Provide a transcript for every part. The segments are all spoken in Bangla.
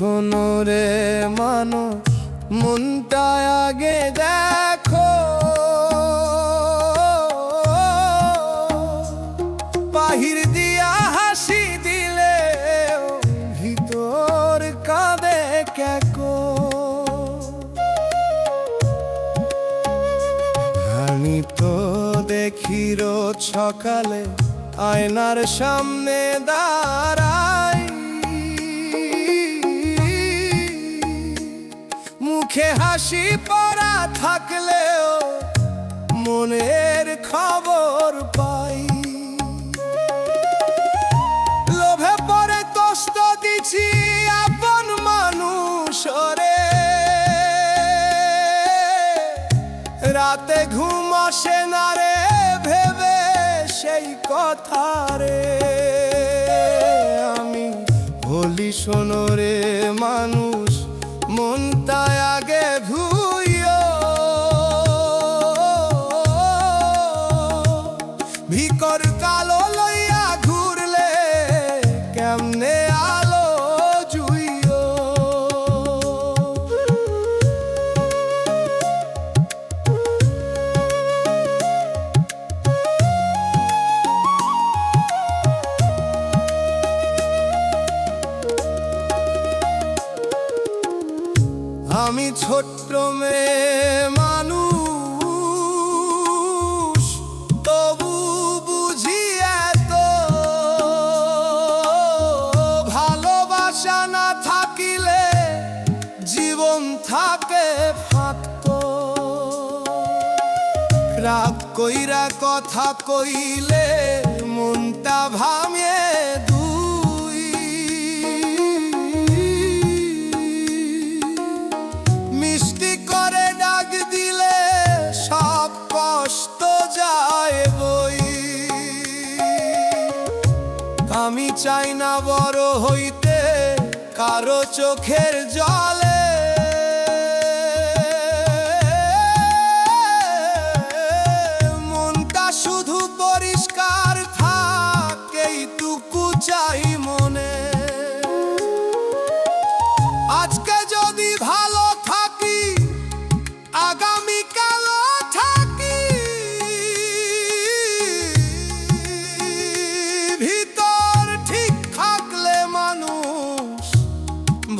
শোনো রে মানুষ, মনটা আগে দেখো। বাহির দিয়া হাসি দিলে ভিতর কাঁদে কেকো। আমি তো দেখি রোজ সকালে আয়নার সামনে দাঁড়াই, মুখে হাসি পরা থাকলেও মনের খবর পাই। লোভে পরে কষ্ট দিছি আপন মানুষ রে, রাতে ঘুম আসে না রে ভেবে সেই কথা রে। আমি বলি শোনো রে মানুষ, মনটা আগে ভুইও। ভিকর কালো লইয়া ঘুরলে কেমনে আলো জুইও। আমি ছোট্ট মেয়ে মানুষ, তবু বুঝি এত। ভালোবাসা না থাকিলে জীবন থাকে ফাঁকত। রাগ কইরা কথা কইলে মনটা ভাঙে দুই। মিষ্টি করে ডাক দিলে সব কষ্ট যায় বই। আমি চাই না বড় হইতে কারো চোখের জলে। মনটা শুধু পরিষ্কার থাকে, এইটুকু চাই মনে। আজকে যদি ভালো থাকি, আগামীকালও থাকি। ভিতর ঠিক থাকলে মানুষ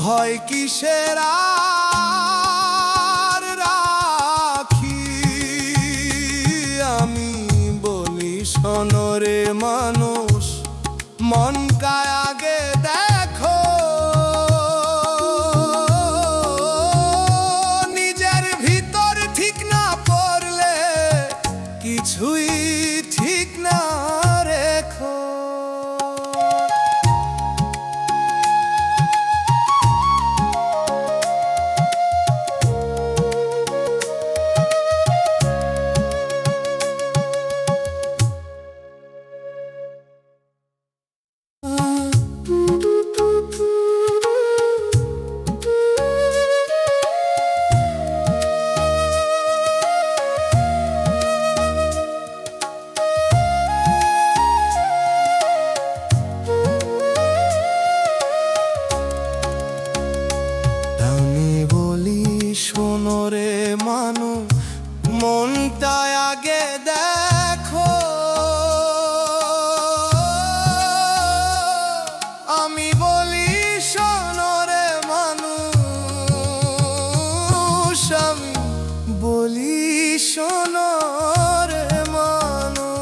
ভয় কিসের আর রাখি। আমি বলি শোনো রে মানুষ, মনটা আগে দেখো। নিজের ভিতর ঠিক না পড়লে কিছুই ঠিক না রেখো। আমি বলি শোনো রে মানুষ, মনটা আগে দেখো। আমি বলি শোনো রে মানুষ, আমি বলি শোনো রে মানুষ।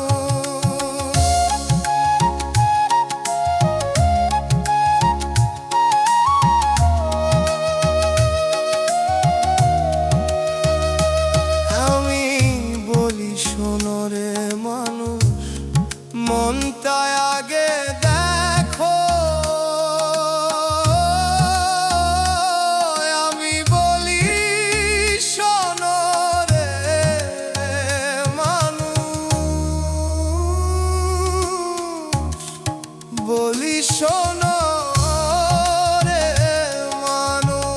আমি বলি শোনো রে মানুষ, মনটা আগে দেখো। আমি বলি শোনো রে মানুষ, বলি শোনো রে মানুষ।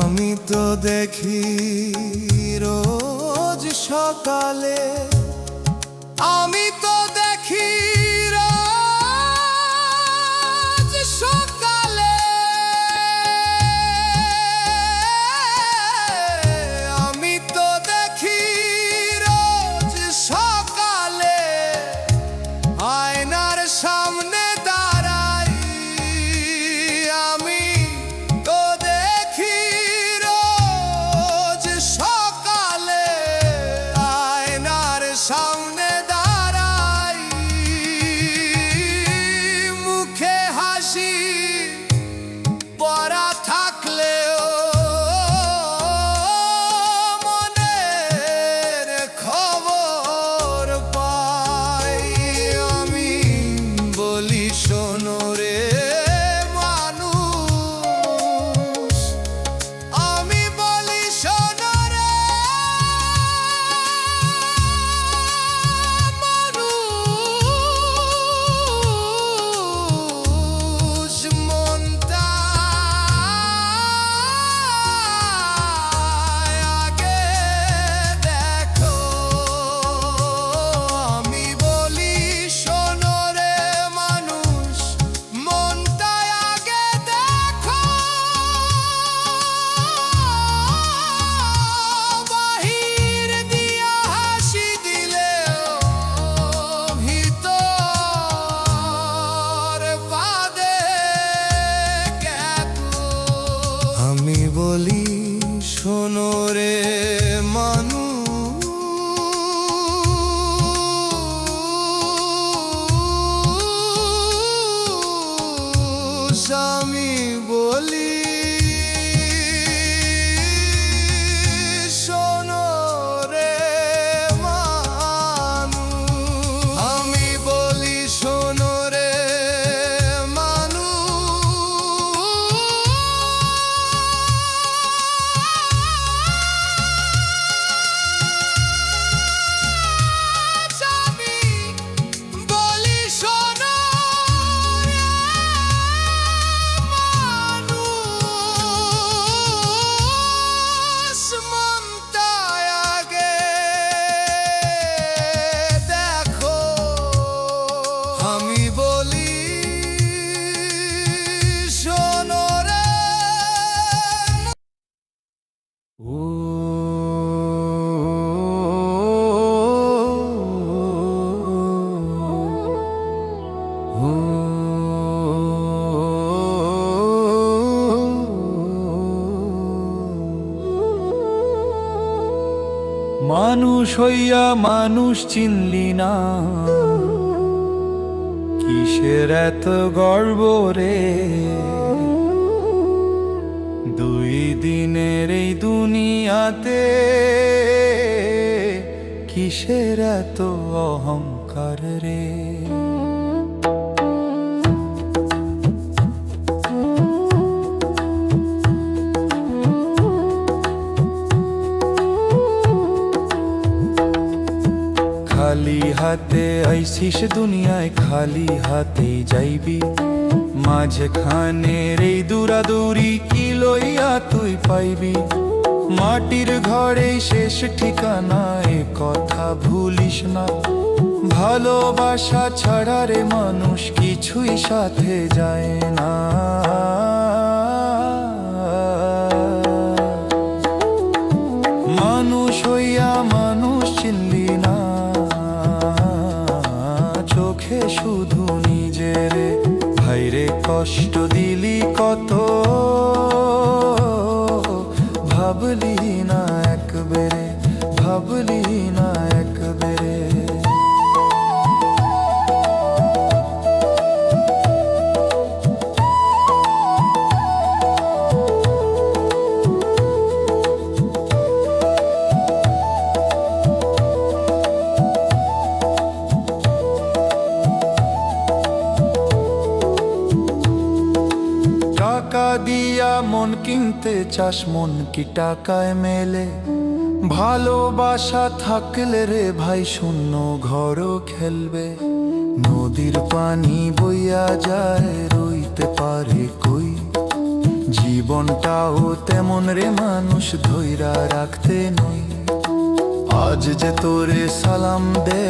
আমি তো দেখি রোজ সকালে, আমি তো দেখি রোজ শোনো রে মানুষ আমি বলি শোনো রে মানুষ আমি বলি শোনো রে আমি বলি শোনো রে মানুষ হইয়া মানুষ চিনলি না, কিসের এত গর্ব রে? দুই দিনের এই দুনিয়াতে কিসের এত অহংকার রে? খালি হাতে আইসিস দুনিয়ায়, খালি হাতেই যাইবি। মাঝখানের এই দূরাদূরি কি লইয়া তুই পাইবি? মাটির ঘরে শেষ ঠিকানা, এ কথা ভুলিস না। ভালোবাসা ছাড়া রে মানুষ কিছুই সাথে যায় না। মানুষ হইয়া মানুষ চিনলি না, চোখে শুধু নিজের ভাইরে কষ্ট দিলি কত, ভাবলি না একবারে, ভাবলি না একবারে। টাকা দিয়া মন কিনতে চাস, মন কি টাকায় মেলে? ভালোবাসা থাকলে রে ভাই শূন্য ঘরও খেলবে। নদীর পানি বইয়া যায়, রইতে পারে কই? জীবনটাও তেমন রে মানুষ, ধইরা রাখতে নই। আজ যে তোরে সালাম দে,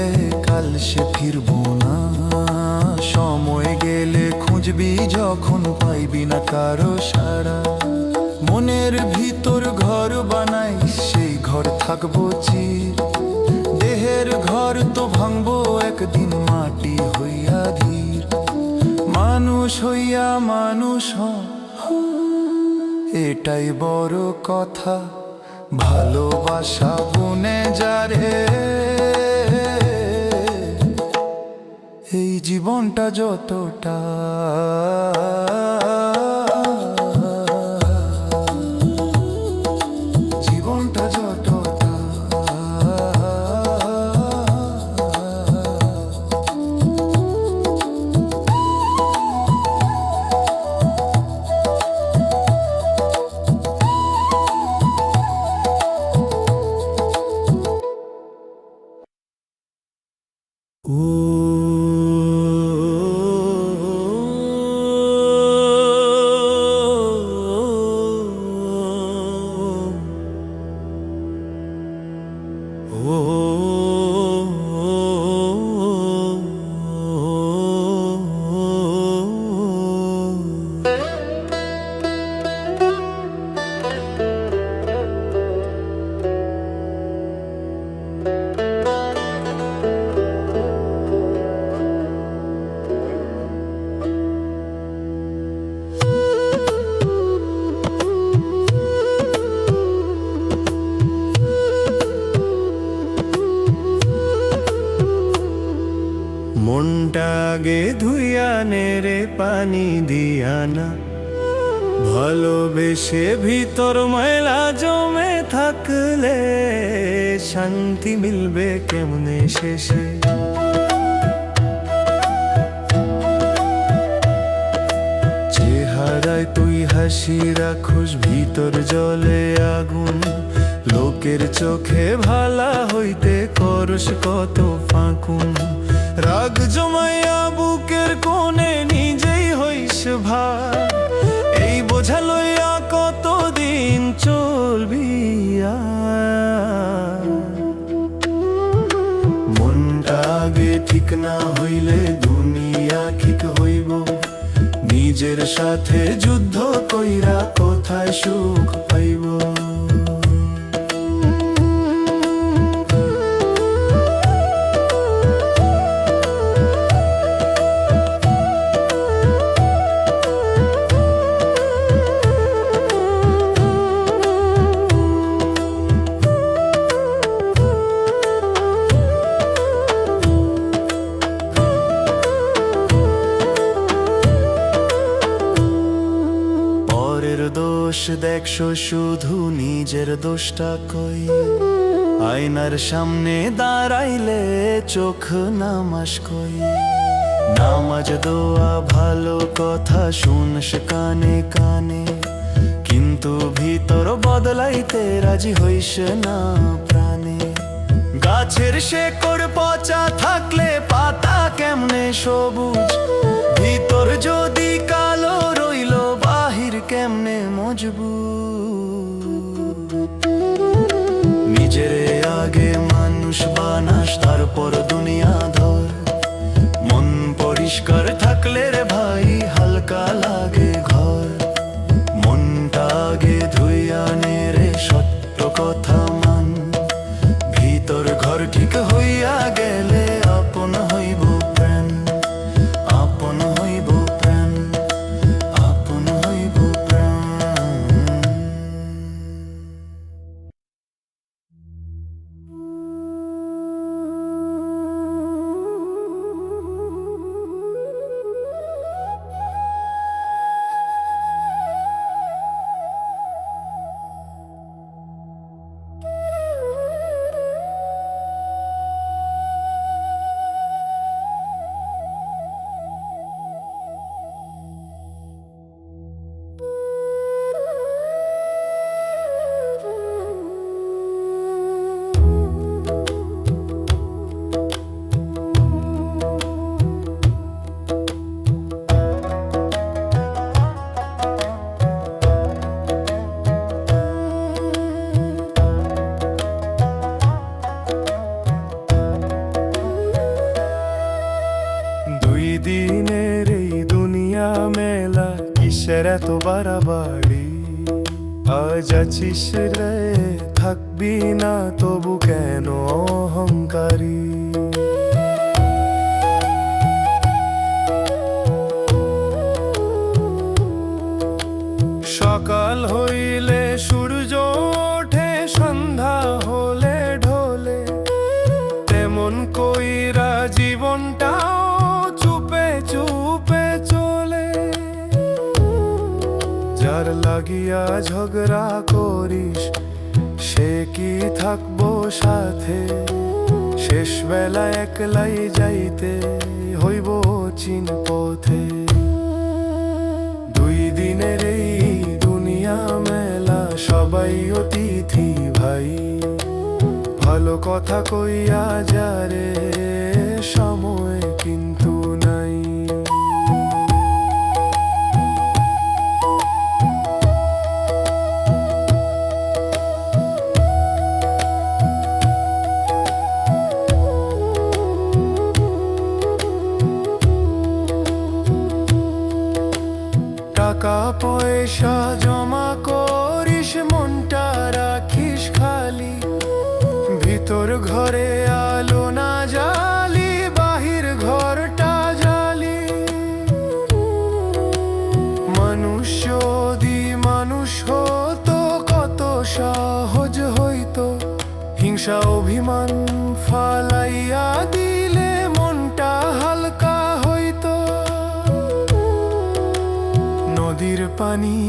কাল সে ফিরবো না। সময় গেলে খুঁজবি যখন, পাইবি না কারো সাড়া। মনের ভিতর ঘর বানাই, সেই ঘর থাকবো চির। দেহের ঘর তো ভাঙবো একদিন, মাটি হইয়া ধীর। মানুষ হইয়া মানুষ এটাই বড় কথা। ভালোবাসা গুনে যারে, এই জীবনটা যতটা জীবনটা যতটা ও আগে ধুইয়া নেড়ে পানি দিয়া না। ভালোবেসে ভিতর ময়লা জমে থাকলে শান্তি মিলবে কেমনে শেষে। চেহারায় তুই হাসি রাখোস, ভিতর জলে আগুন। লোকের চোখে ভালা হইতে করস কত ফাঁকুন। রাগ জমাইয়া বুকের কোণে নিজেই হইস ভার। এই বোঝা লইয়া কতদিন চলবি আর? মনটা আগে ঠিক না হইলে দুনিয়া ঠিক হইব। নিজের সাথে যুদ্ধ কইরা কোথায় সুখ পাইব? দোষ দেখছো শুধু, নিজের দোষটা কই? আয়নার সামনে দাঁড়াইলে চোখ নামাস কই? নামাজ দোয়া ভালো কথা শুনস কানে কানে, কিন্তু ভিতর বদলাইতে রাজি হইস না প্রাণে। গাছের শেকড় পচা থাকলে পাতা কেমনে সবুজ? ভিতর যদি কালো রইল বাহির কেমনে মজবুত? নিজেরে আগে মানুষ বানাস, তারপর দুনিয়া ধর। মন পরিষ্কার থাকলে রে ভাই হালকা লাগে ঘর। মনটা আগে ধুইয়া নেড়ে সত্য কথা মান। ভিতর ঘর ঠিক হইয়া গেলে আপন হইব প্রাণ। আপন হইব প্রাণ, আপন হইব প্রাণ। দিনের এই দুনিয়া মেলা, কিসের এত বাড়াবাড়ি? আজ আছিস রে থাকবি না, তবু কেন অহংকারী? সকাল হইলে সূর্য ওঠে, সন্ধ্যা হলে ঢলে। তেমন কইরা জীবনটা চুপে চলে। যার লাগিয়া ঝগড়া করিস সে কি থাকবো সাথে? শেষ বেলা একলাই যাইতে হইব চিন পথে। দুই দিনের এই দুনিয়া মেলা, সবাই অতিথি ভাই। ভালো কথা কইয়া যারে সময় কিন্তু নাই। টাকা পয়সা জমা করিস, মনটা রাখিস খালি। ভিতর ঘরে আলো না জ্বালি, বাহির ঘরটা জ্বালি। মানুষ যদি মানুষ হতো কত সহজ হইতো। হিংসা অভিমান ফালাইয়া দিলে মনটা হালকা হইতো। পানি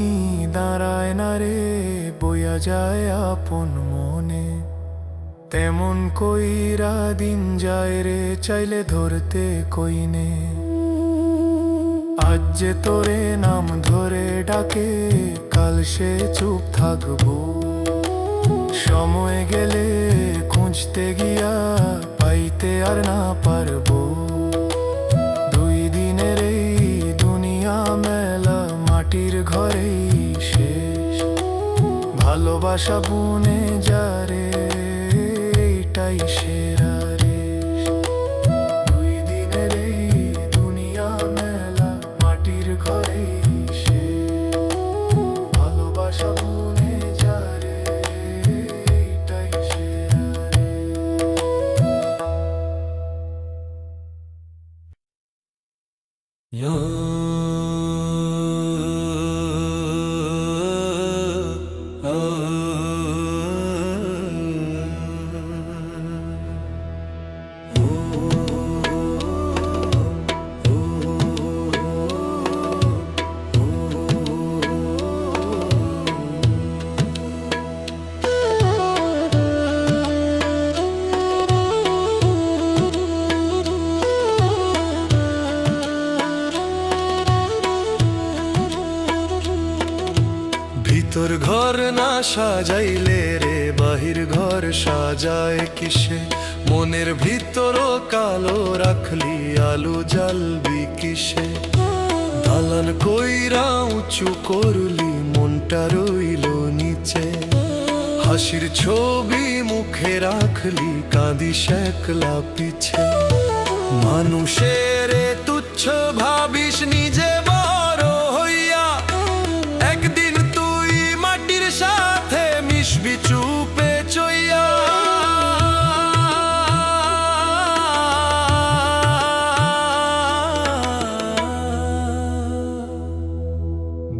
দাঁড়ায় না রে, বইয়া যায় আপন মনে। তেমন কইরা দিন যায় রে, চাইলে ধরতে কইনে। আজ যে তোরে নাম ধরে ডাকে, কাল সে চুপ থাকবো। সময় গেলে খুঁজতে গিয়া পাইতে আর না পারবো। দুই দিনের এই দুনিয়া মেলা, মাটির ঘরেই শেষ। ভালোবাসা বুনে যারে, এইটাই সেরা রেশ। দুই দিনের এই দুনিয়া মেলা, মাটির ঘরেই শেষ। ভালোবাসা বুনে যারে, এইটাই সেরা ভিতর ঘর না সাজাইলে রে, বাহির ঘর সাজায় কিসে? মনের ভিতরও কালো রাখলি, আলো জ্বালবি কিসে? দালান কইরা উঁচু করলি, মনটা রইল নিচে। হাসির ছবি মুখে রাখলি, কাঁদিস একলা পিছে। মানুষের তুচ্ছ ভাবিস নিজে বড় হইয়া, একদিন তুই মাটির সাথে মিশবি চুপে চইয়া।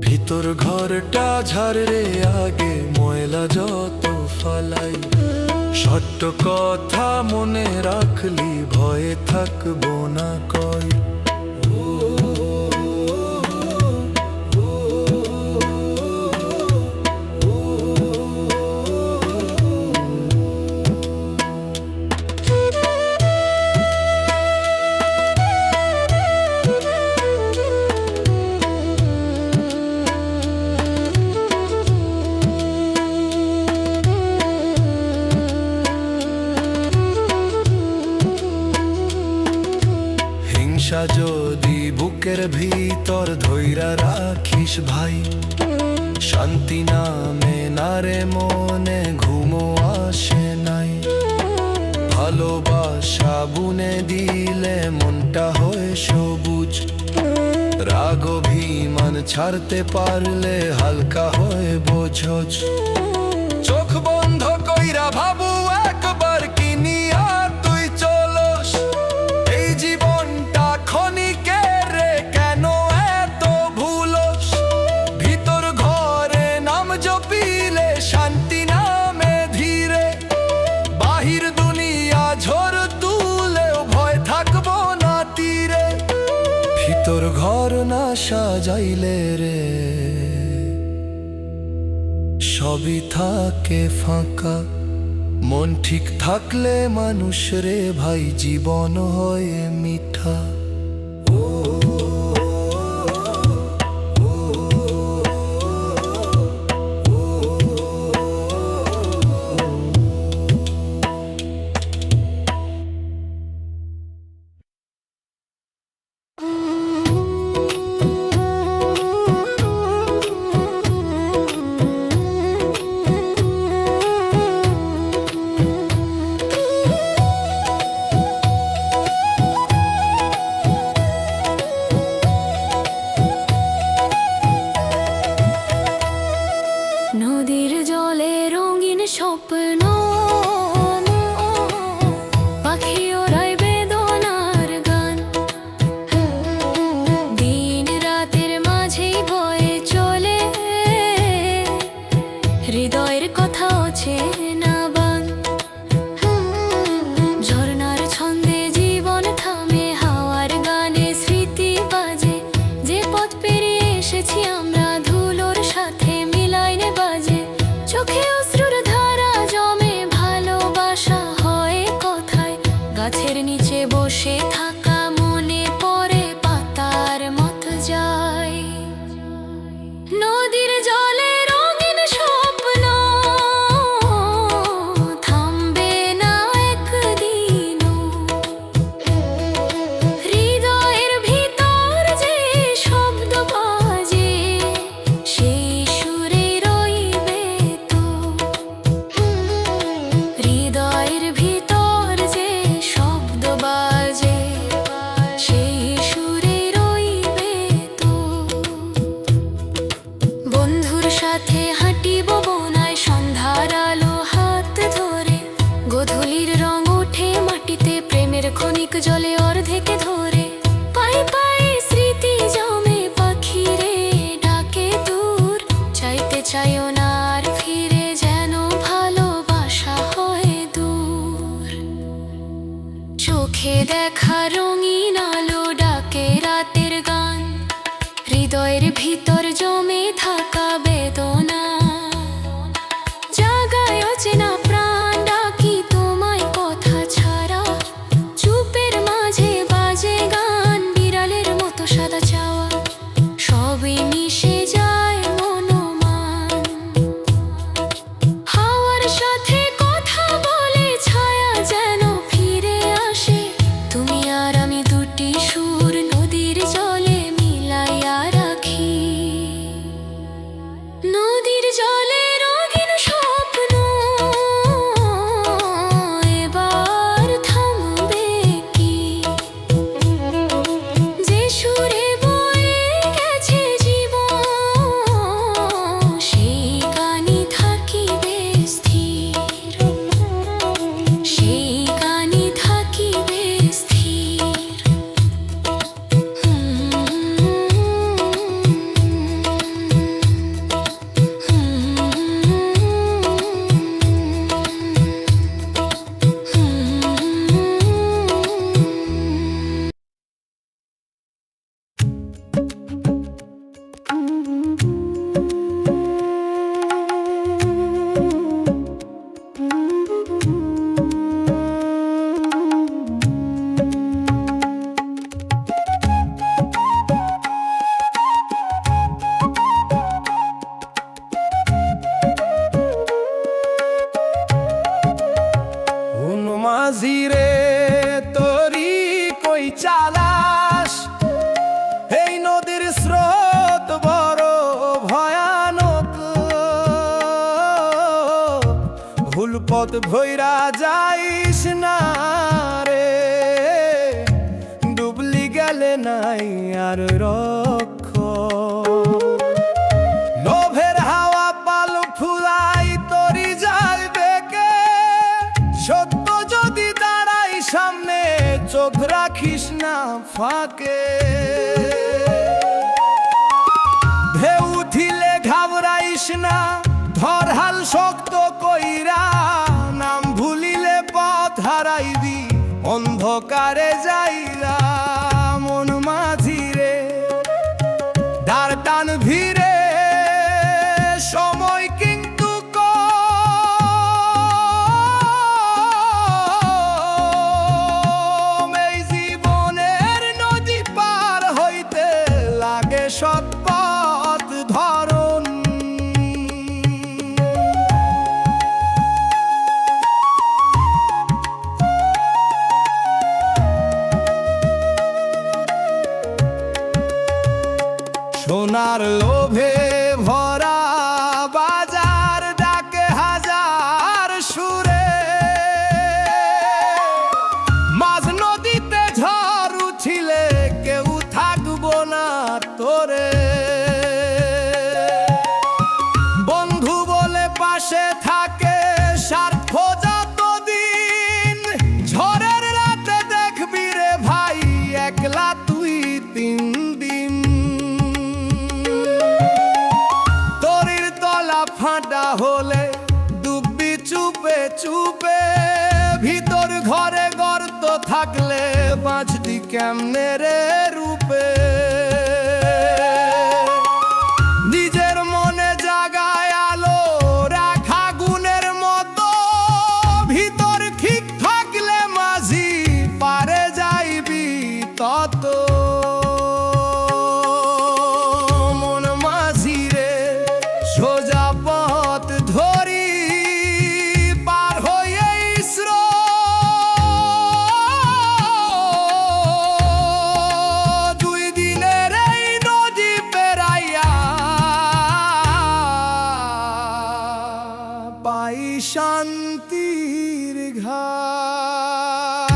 ভিতর ঘরটা ঝাড় রে আগে, ময়লা যত ফালাই। সত্য কথা মনে রাখলি, ভয়ে থাকবো না কয়। হিংসা যদি বুকের ভিতর ধইরা রাখিস ভাই, শান্তি নামে না রে মনে, ঘুমো আসে নাই। ভালোবাসা বুনে দিলে মনটা হয় সবুজ, রাগ অভিমান ছাড়তে পারলে হালকা হয় বোঝজ। চোখ বন্ধ কইরা ভাবু একবার, কিনিয়া তুই চলস। এই জীবনটা ক্ষণিকের রে, কেন এত ভুলস? ভিতর ঘরে নাম জপিলে শান্তি নামে ধীরে, বাহির দুনিয়া ঝড় তুলেও ভয় থাকবো না তীরে। ভিতর ঘর না সাজাইলে রে, সবই থাকে ফাঁকা। মন ঠিক থাকলে মানুষ রে ভাই, জীবন হয় মিঠা। নদীর জলে রঙিন স্বপ্ন, পাখি ওড়ায় বেদনার গান। দিন রাতের মাঝেই বয়ে চলে, হৃদয়ের কথা অচেনা বান। ঝর্ণার ছন্দে জীবন থামে, হাওয়ার গানে স্মৃতি বাজে। যে পথ পেরিয়ে এসেছি আমরা, ধুলো চোখে অশ্রুর ধারা জমে, ভালোবাসা হয় কথায়। গাছের নিচে বসে থাকা মনে পড়ে পাতার মতো যায়। নদীর জলে রঙিন স্বপ্ন থামবে না একদিনও। হৃদয়ের ভিতর যে শব্দ বাজে, সেই সুরে রইবে তো। হৃদয়ের ভিতর যে শব্দ বাজে, সেই সুরে রইবে তো। বন্ধুর সাথে হাঁটিব বনায়, সন্ধ্যার আলো হাত ধরে। গোধূলির রং ওঠে মাটিতে, প্রেমের ক্ষণিক জলে অর্ধেকে ধরে। পায়ে পায়ে স্মৃতি জমে, পাখিরে ডাকে দূর। চাইতে চাইও না আর ফিরে, যেন ভালোবাসা হয় দূর। চোখে দেখা রঙিন আলো ডাকে রাতের গান, হৃদয়ের ভিতর জমে থাকা বেদনা। জাগায় অচেনা প্রাণ ডাকি তোমায় কথা ছাড়া। চুপের মাঝে বাজে গান, বিড়ালের মতো সাদা চাওয়া। সবই মিশে যায় মনোমান। হাওয়ার সাথে কথা বলে ছায়া যেন ফিরে আসে। তুমি আর আমি দুটি সুর নদীর জলে মিলাইয়া রাখি। নদীর জলে রঙিন স্বপ্ন এবার থামবে কি? যে সুরে বয়ে গেছে জীবন, সেই গানই থাকিবে স্থির। সেই গানই থাকিবে স্থির। মাঝিরে তরি কই চালাস, এই নদীর স্রোত বড় ভয়ানক। ভুল পথ ভৈরা যাইস না রে, ডুবলি গেলে নাই আর রক্ষ। লোভের হাওয়া পাল ফুলাই তরি জাল বেগে, সত্য যদি দাঁড়াই সামনে চোখ রাখিস না ফাঁকে। ঢেউ উঠিলে ঘাবড়াইস না, ধর হাল শক্ত কইরা। নাম ভুলিলে পথ হারাইবি, অন্ধকারে যাইরা। মন মাঝিরে ডার টান ভিড়ে, সময় কিন্তু কম। এই জীবনের নদী পার হইতে লাগে সৎ পথ ধরন। সোনার লোভে ভরা বাজার ডাকে হাজার সুরে। মাঝ নদীতে ঝড় উঠিলে কেউ থাকবো না তোরে। বন্ধু বলে পাশে থাকে, স্বার্থ যতদিন। ঝড়ের রাতে দেখবি রে ভাই, একলা তুই 3 দিন। তরির তলা ফাটা হলে ডুববি চুপে চুপে। ভিতর ঘরে গর্ত থাকলে বাঁচতি কেমনে রে রূপে। নিজের মনে জাগায় আলো রাখা শান্তির ঘাট।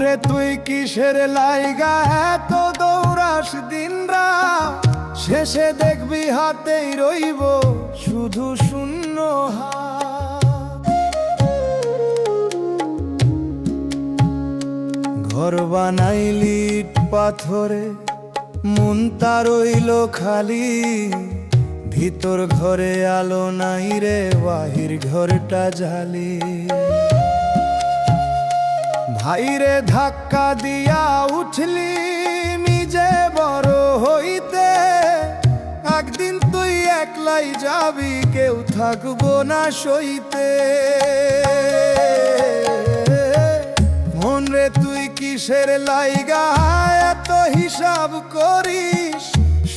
রে তুই কিসের লাইগা এত দৌড়াস দিনরা, শেষে দেখবি হাতেই রইব শুধু শূন্য হাত। ঘর বানাইলি ইট পাথরে, মনটা রইল খালি, ভিতর ঘরে আলো নাই রে, বাহির ঘরটা জ্বালি। ভাইরে ধাক্কা দিয়া উঠলি নিজে বড় হইতে, একদিন তুই একলাই যাবি, কেউ থাকবো না সইতে। মন রে তুই কিসের লাইগা এত হিসাব করিস,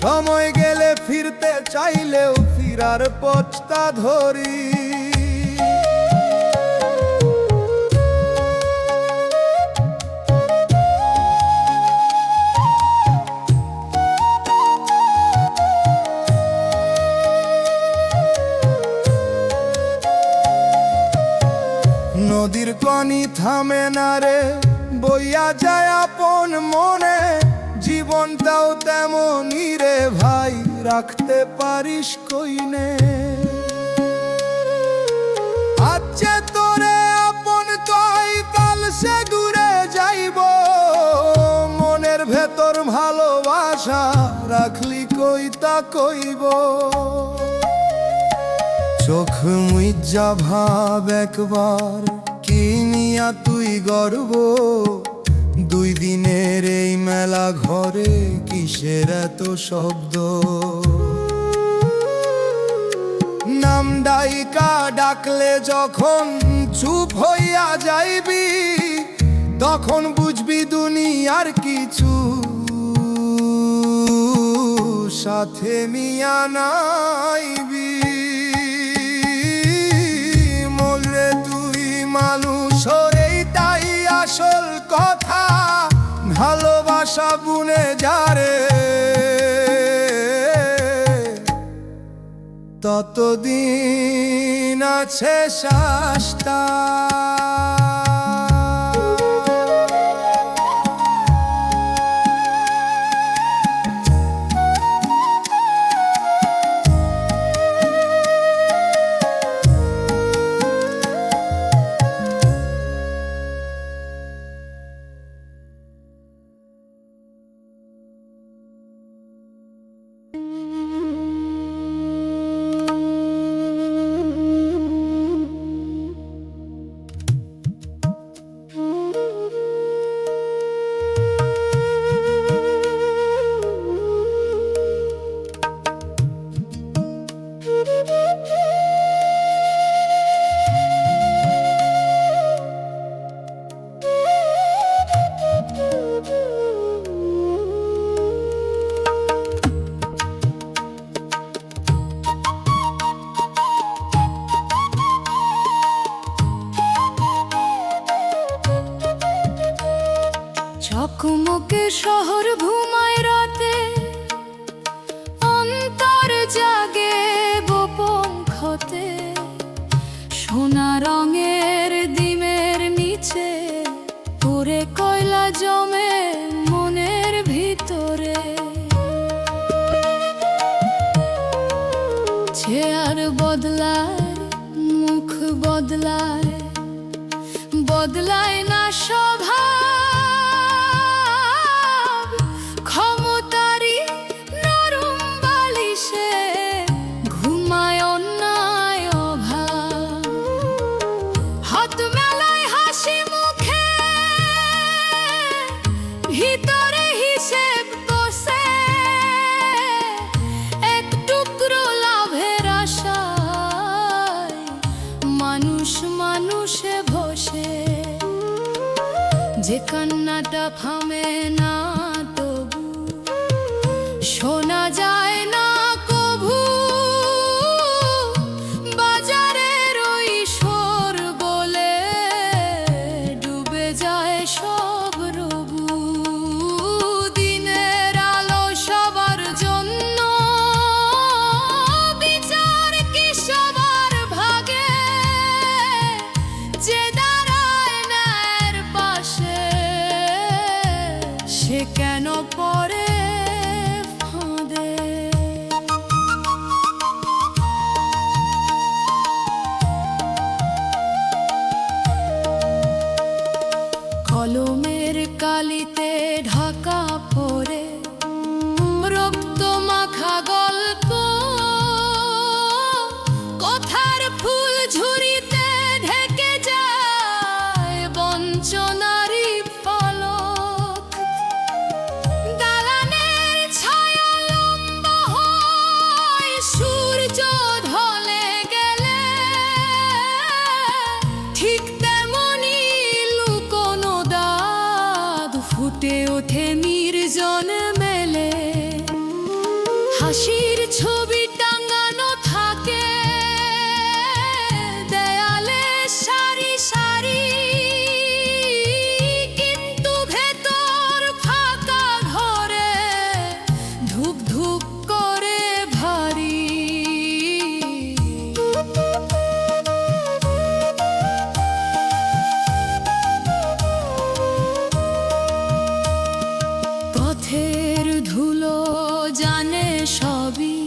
সময় গেলে ফিরতে চাইলেও ফিরার পথটা ধরিস। নদীর পানি থামে না রে, বইয়া যায় আপন মনে, জীবনটাও তেমনই রে ভাই, রাখতে পারিস কইনে। আচ্ছা তোরে আপন কই, কাল সে দূরে যাইব, মনের ভেতর ভালোবাসা রাখলি কই তা কইব। চোখ মুইজ্জা ভাব একবার, কি নিয়া তুই গর্ব, দুই দিনের এই মেলা ঘরে কিসের এত শব্দ। নাম ডাইকা ডাকলে যখন চুপ হইয়া যাইবি, তখন বুঝবি দুনিয়ার কিছু সাথে নিয়া নাইবি। মরলে তুই মানুষ, এইটাই আসল কথা, ভালোবাসা বুনে যারে, ততদিন আছে শ্বাসটা। চকমকে শহর ঘুমায় রাতে, অন্তর জাগে গোপন ক্ষতে, সোনা রঙের ডিমের নিচে তোরে কয়লা জমে মনের ভিতরে। চেয়ার বদলায়, মুখ বদলায়, বদলায় না স্বভাব, ক্ষমতারি নরম বালিশে ঘুমায় অন্যায় অভাব। হাত মেলায় হাসি মুখে ভিতরে হিসেব কষে এক টুকরো লাভের আশায় মানুষ মানুষে বসে, যে কান্নাটা থামে না তবু শোনা যায় না কভু। বাজারের ওই শোরগোলে ডুবে যায় সব রবু। দিনের আলো সবার জন্য, বিচার কি সবার ভাগে? যে দাঁড়ায় ন্যায়ের পাশে, সে কেন পড়ে ফাঁদে? কলমের কালিতে ঢাকা পড়ে রক্ত মাখা গল্প, কথার ফুল ঝুরিতে ঢেকে যায় বঞ্চনারই পলক। দালানের ছায়া লম্বা হয় সূর্য ঢলে গেলে, ঠিক তেমনি লুকোনো দাগ ফুটে ওঠে নির্জন মেলে। হাসির ছবি টাঙানো থাকে দেয়ালে সারি সারি, কিন্তু ভেতর ফাঁকা ঘরে ধুক ধুক করে ভারী। পথের ধুলো জানে সবই,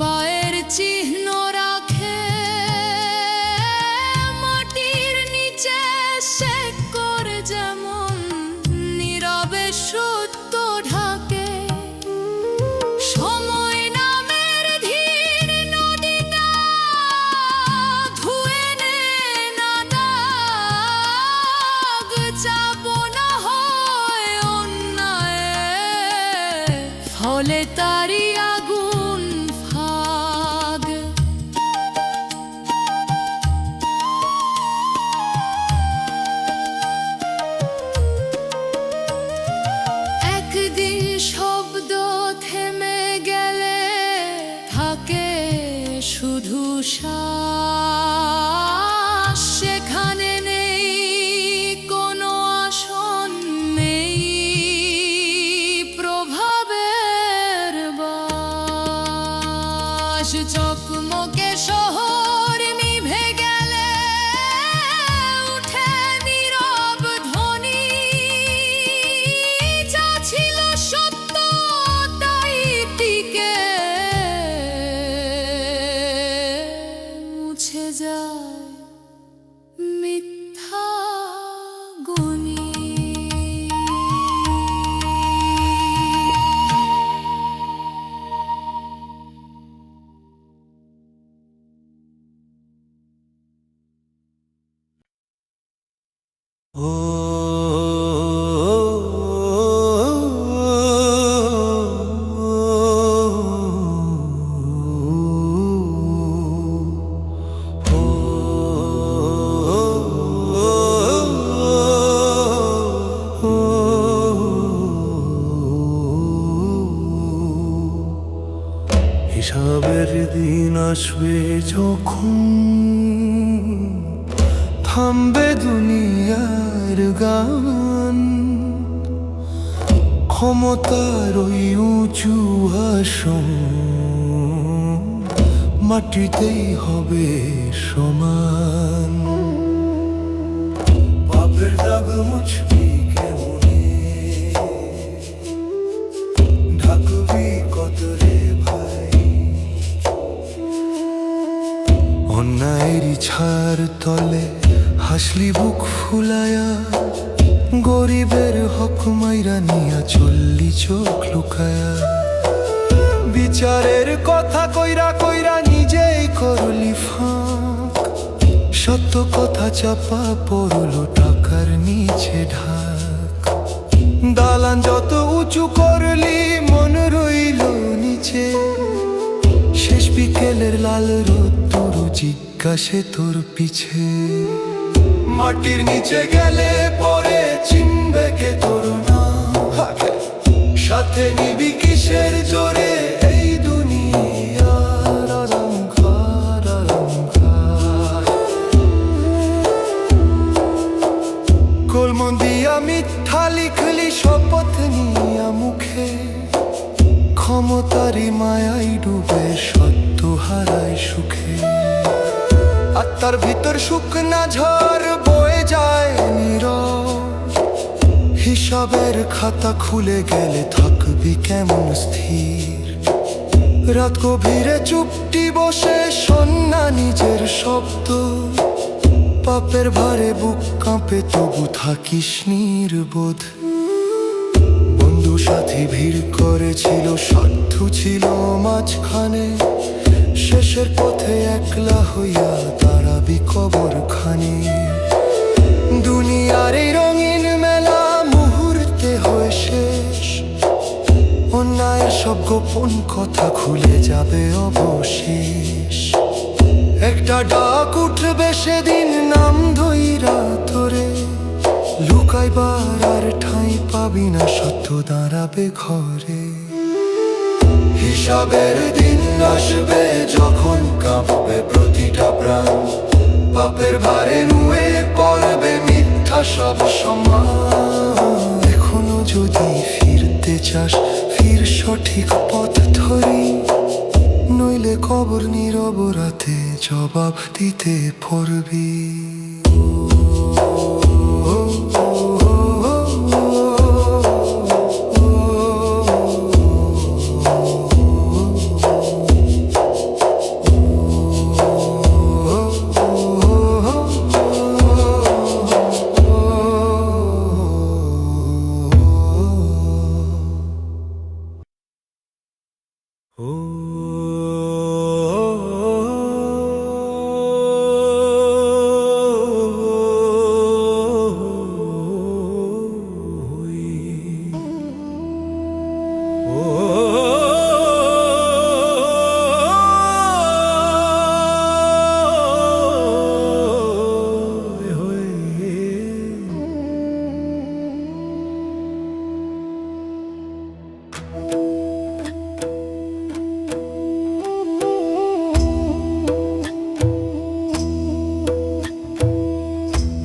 পায়ের চিহ্ন রাখে মাটির নিচে। সে করে যেমন নীরবে সত্য ঢাকে, সময় নামের ধীর নদীটা ধুয়ে নে না দাগ। চাপো না হয় অন্যায়, ফলে তারি আগুন ফাগ। একদিন শব্দ থেমে গেলে থাকে শুধু শ্বাস। সেখানে নেই কোনো আসন, নেই প্রভাবের বাস। চকমকে শহর নিভে গেলে উঠে নীরব ধ্বনি। যা ছিল সত্য তাই টিকে মুছে যায় মিথ্যা গুনি। ও হিসাবের দিন আসবে যখন, থামবে দুনিয়ার গান। ক্ষমতার ওই উঁচু আসন মাটিতেই হবে সমান। পাপের দাগ মুছবি কেমনে, ঢাকবি কত রে ভাই? অন্যায়েরই ছাড় তলে হাসলি বুক ফুলায়া, গরিবের হক মাইরা নিয়া চললি চোখ লুকায়া। বিচারের কথা কইরা কইরা নিজেই করলি ফাঁক, সত্য কথা চাপা পড়লো টাকার নিচে ঢাক। দালান যত উঁচু করলি মন রইল নিচে, শেষ বিকেলের লাল রোদ তোর জিজ্ঞাসে তোর পিছে। মাটির নিচে গেলে পরে চিনবে কে তোর নাম, সাথে নিবি কিসের জোরে এই দুনিয়ার অলংকার অলংকার। কলম দিয়া মিথ্যা লিখলি শপথ নিয়া মুখে, ক্ষমতারি মায়াই ডুবে সত্য হারায় সুখে। আত্মার ভিতর শুকনা ঝড় বয়ে যায় নীরব, হিসাবের খাতা খুলে গেলে থাকবি কেমন স্থির। রাত গভীরে চুপটি বসে শোন না নিজের শব্দ, পাপের ভারে বুক কাঁপে তবু থাকিস নির্বোধ। বন্ধু সাথী ভিড় করেছিল, স্বার্থ ছিল মাঝখানে, শেষের পথে একলা হইয়া দাঁড়াবি কবরখানে। দুনিয়ার এই রঙিন মেলা মুহূর্তে হয়ে শেষ, অন্যায়ের সব গোপন কথা খুলে যাবে অবশেষ। একটা ডাক উঠবে সেদিন নাম ধইরা তোরে, লুকাইবার আর ঠাঁই পাবি না, সত্য দাঁড়াবে ঘরে। হিসাবের দিন আসবে যখন কাঁপবে প্রতিটা প্রাণ, পাপের ভারে নুয়ে পড়বে মিথ্যা সব সমান। এখনো যদি ফিরতে চাস ফির সঠিক পথ ধরি, নইলে কবর নীরব রাতে জবাব দিতে পড়বি।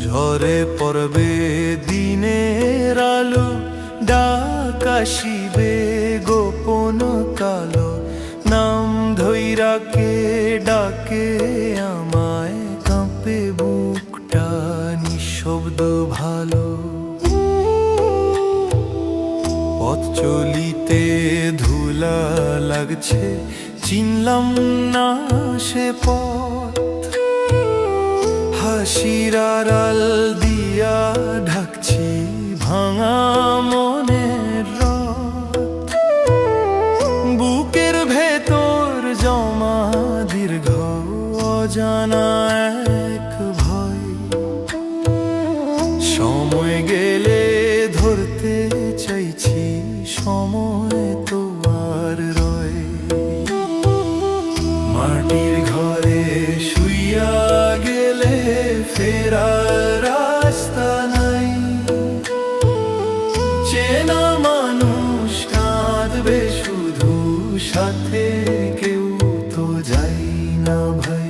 ঝরে পড়বে দিনের আলো, ডাক আসিবে গোপন কালো, নাম ধইরা কে ডাকে আমায়, কাঁপে বুকটা নিঃশব্দ ভালো। পথ চলিতে ধুলা লাগছে, চিনলাম না সে পথ, হাসির আড়াল দিয়া ঢাকছি ভাঙা মনের রথ। বুকের ভেতর জমা দীর্ঘ অজানা এক ভয়, সময় গেলে ধরতে চাইছি সময় তো আর রয়। মাটির ঘরে শুইয়া গেলে ফেরার রাস্তা নাই, চেনা মানুষ কাঁদবে শুধু, সাথে কেউ তো যাই না ভাই।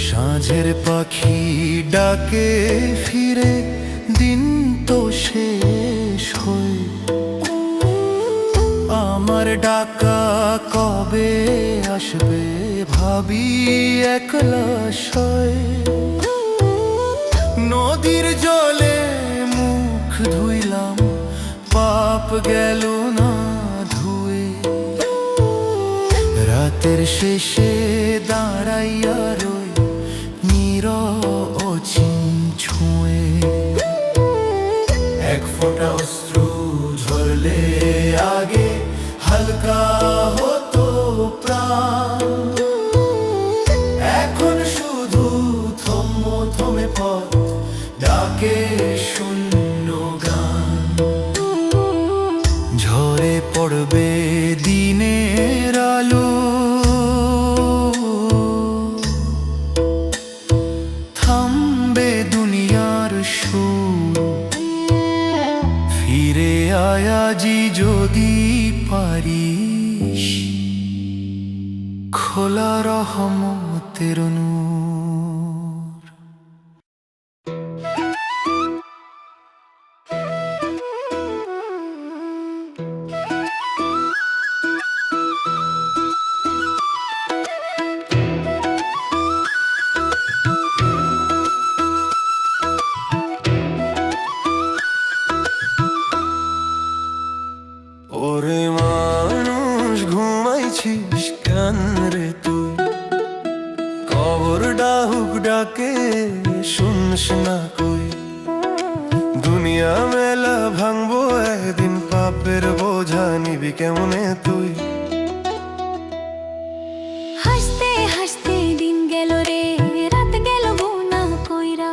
সাঁঝের পাখি ডাকে ফিরে, দিন তো শেষ হয়ে, আমার ডাকা কবে আসবে ভাবি একলা শয়। নদীর জলে মুখ ধুইলাম, পাপ গেল না ধুয়ে, রাতের শেষে দাঁড়াইয়া রই নীরব ফোঁটা অশ্রু ঝরলে আগে হালকা হতো প্রাণ, এখন শুধু থমে পথ ডাকে শূন্য গান। ঝরে পড়বে দিনের আলো, থামবে দুনিয়ার সুর, ফিরে আয় আজি যদি পারিস, খোলা রহমতের নূর। ওরে মানুষ ঘুমাইছিস কেন রে তুই, কবর ডাহুক ডাকে শুনস না কই। দুনিয়া মেলা ভাঙবো একদিন, পাপের বোঝা নিবি কেমনে তুই। হাসতে হাসতে দিন গেল রে, রাত গেল গুনাহ কইরা।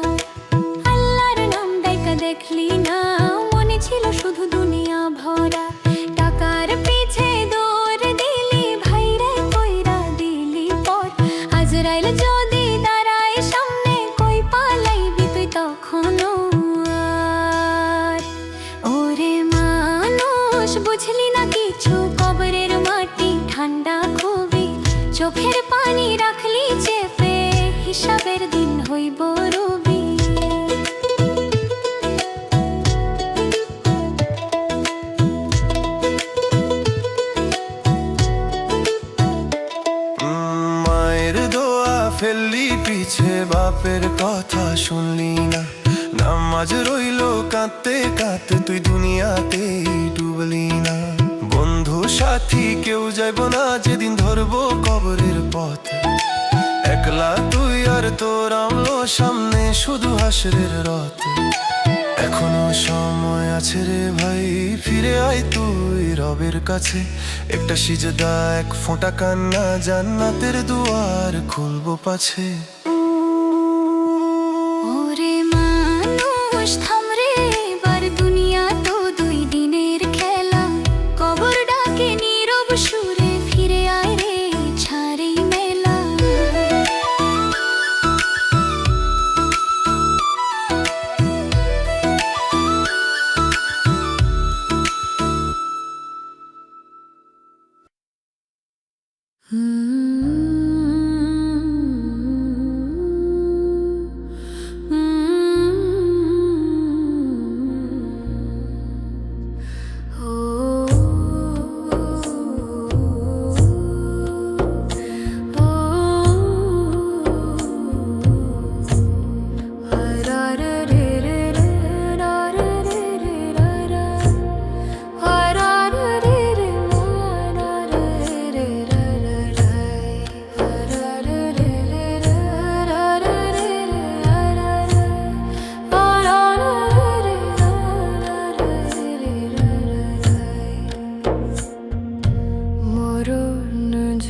আল্লাহর নাম ডাইকা দেখলি না, মনে ছিল শুধু দুনিয়া ভরা। টাকার পিছে দৌড় দিলি, ভাইরে কইরা দিলি পথ। আজরাইল যদি দাঁড়ায় সামনে, কই পালাইবি তুই তখনও আর। ওরে মানুষ বুঝলি না কিছু, কবরের মাটি ঠান্ডা খুবই। চোখের পানি রাখলি চেপে, হিসাবের দিন হইব রবি। মায়ের দোয়া ফেললি পিছে, বাপের কথা শুনলি না। নামাজ রইল কাঁদতে কাঁদতে, তুই দুনিয়াতেই ডুবলি না। বন্ধু সাথী কেউ যাইব না, যেদিন ধরবো কবরের পথ। একলা তুই আর তোর আমলো সামনে, শুধু হাসরের রথ। এখনো সময় আছে রে ভাই, ফিরে আয় তুই রবের কাছে। একটা সিজদা, এক ফোঁটা কান্না, জান্নাতের দুয়ার খুলবো পাছে। ওরে মানুষ থাম রে এবার, দুনিয়া তো দুই দিনের খেলা। কবর ডাকে নীরব সুরে, ফিরে আয় রে ছাড়েই মেলা।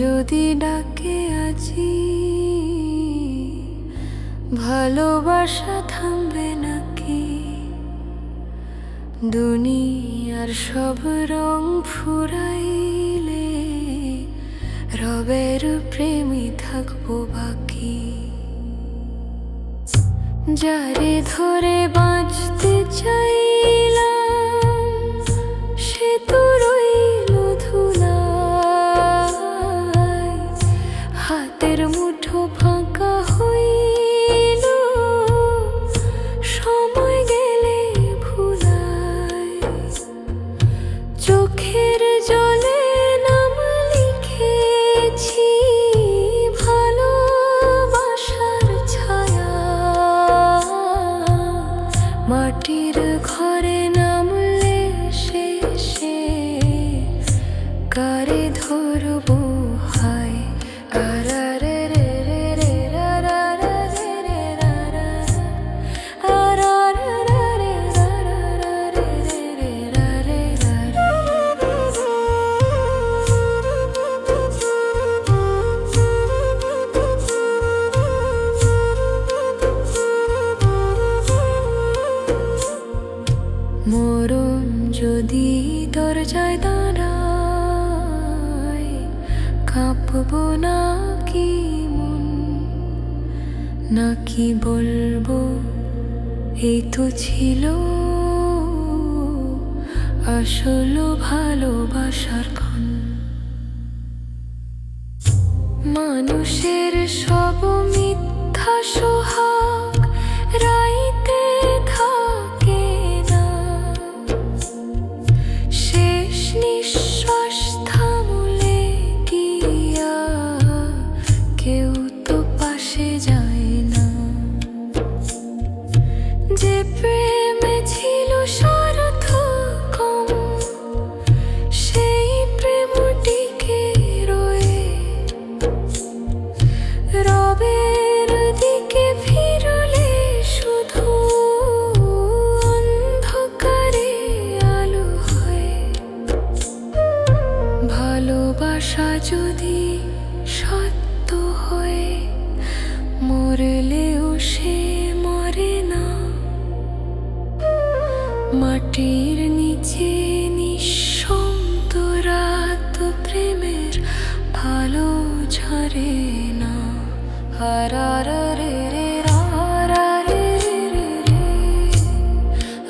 যদি ডাকে আজি, ভালোবাসা থামবে নাকি? দুনিয়ার সব রং ফুরাইলে, রবের প্রেমী থাকবো বাকি। যারে ধরে বাঁচতে চাইলাম, সে তো রইল ধুলায়। হাতের মুঠো ফাঁকা হইল, সময় গেলে ভুলায়। চোখের জলে নাম লিখেছি, ভালোবাসার ছায়া। মাটির ঘরে নামলে শেষে, কারে ধরবো হায়। আরারে রে রে রে রা রা রা রে রে রা রা, আরারে রে রা রা রা রে রে মরণ যদি দরজায় দাঁড়ায়, কাঁপবো নাকি মন, নাকি বলবো এই তো ছিল আসল ভালোবাসার ক্ষণ। মানুষের সব মিথ্যা সোহাগ রাইতে থাকে না, শেষ নিঃশ্বাস থামলে গিয়া কেউ তো পাশে যায় না। যে প্রেমে ছিল সার্থকম, সেই প্রেমটিকে রয়ে রবের দিকে ফিরলে শুধু অন্ধকারে আলো হয়। ভালোবাসা যদি সত্য হয়, মরলেও সে মরে না। মাটির নিচে নিঃশব্দ রাত প্রেমের ভালো ঝরে না। হারারে রে রে রারে রে রে রে,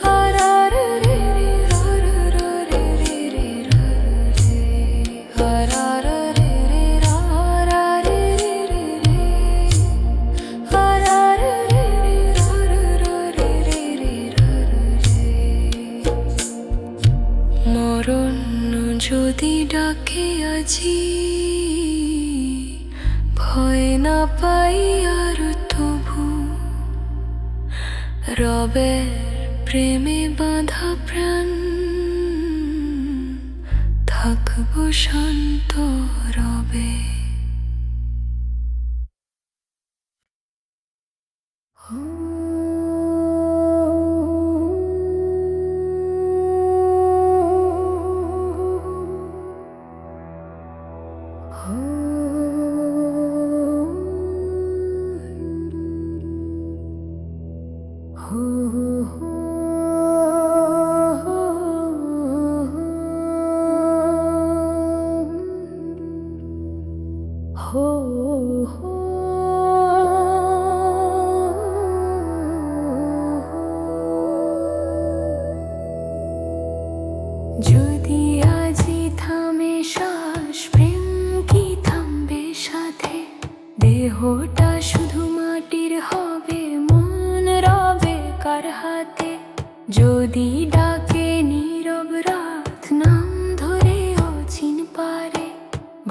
হারারে রে রে রারে রে রে রে, হারারে রে রে রারে রে রে রে, হারারে রে রে রারে রে রে রে। মরণ যদি ডাকে আজি, ভয় না পাই আর তবু রবের প্রেমে বাঁধা প্রাণ, থাকবো শান্ত রবে। যদি আজি থামে শ্বাস, প্রেম কি থামবে সাথে? দেহটা শুধু মাটির হবে, মন রবে কার হাতে? যদি ডাকে নীরব রাত, নাম ধরে অচিন পারে,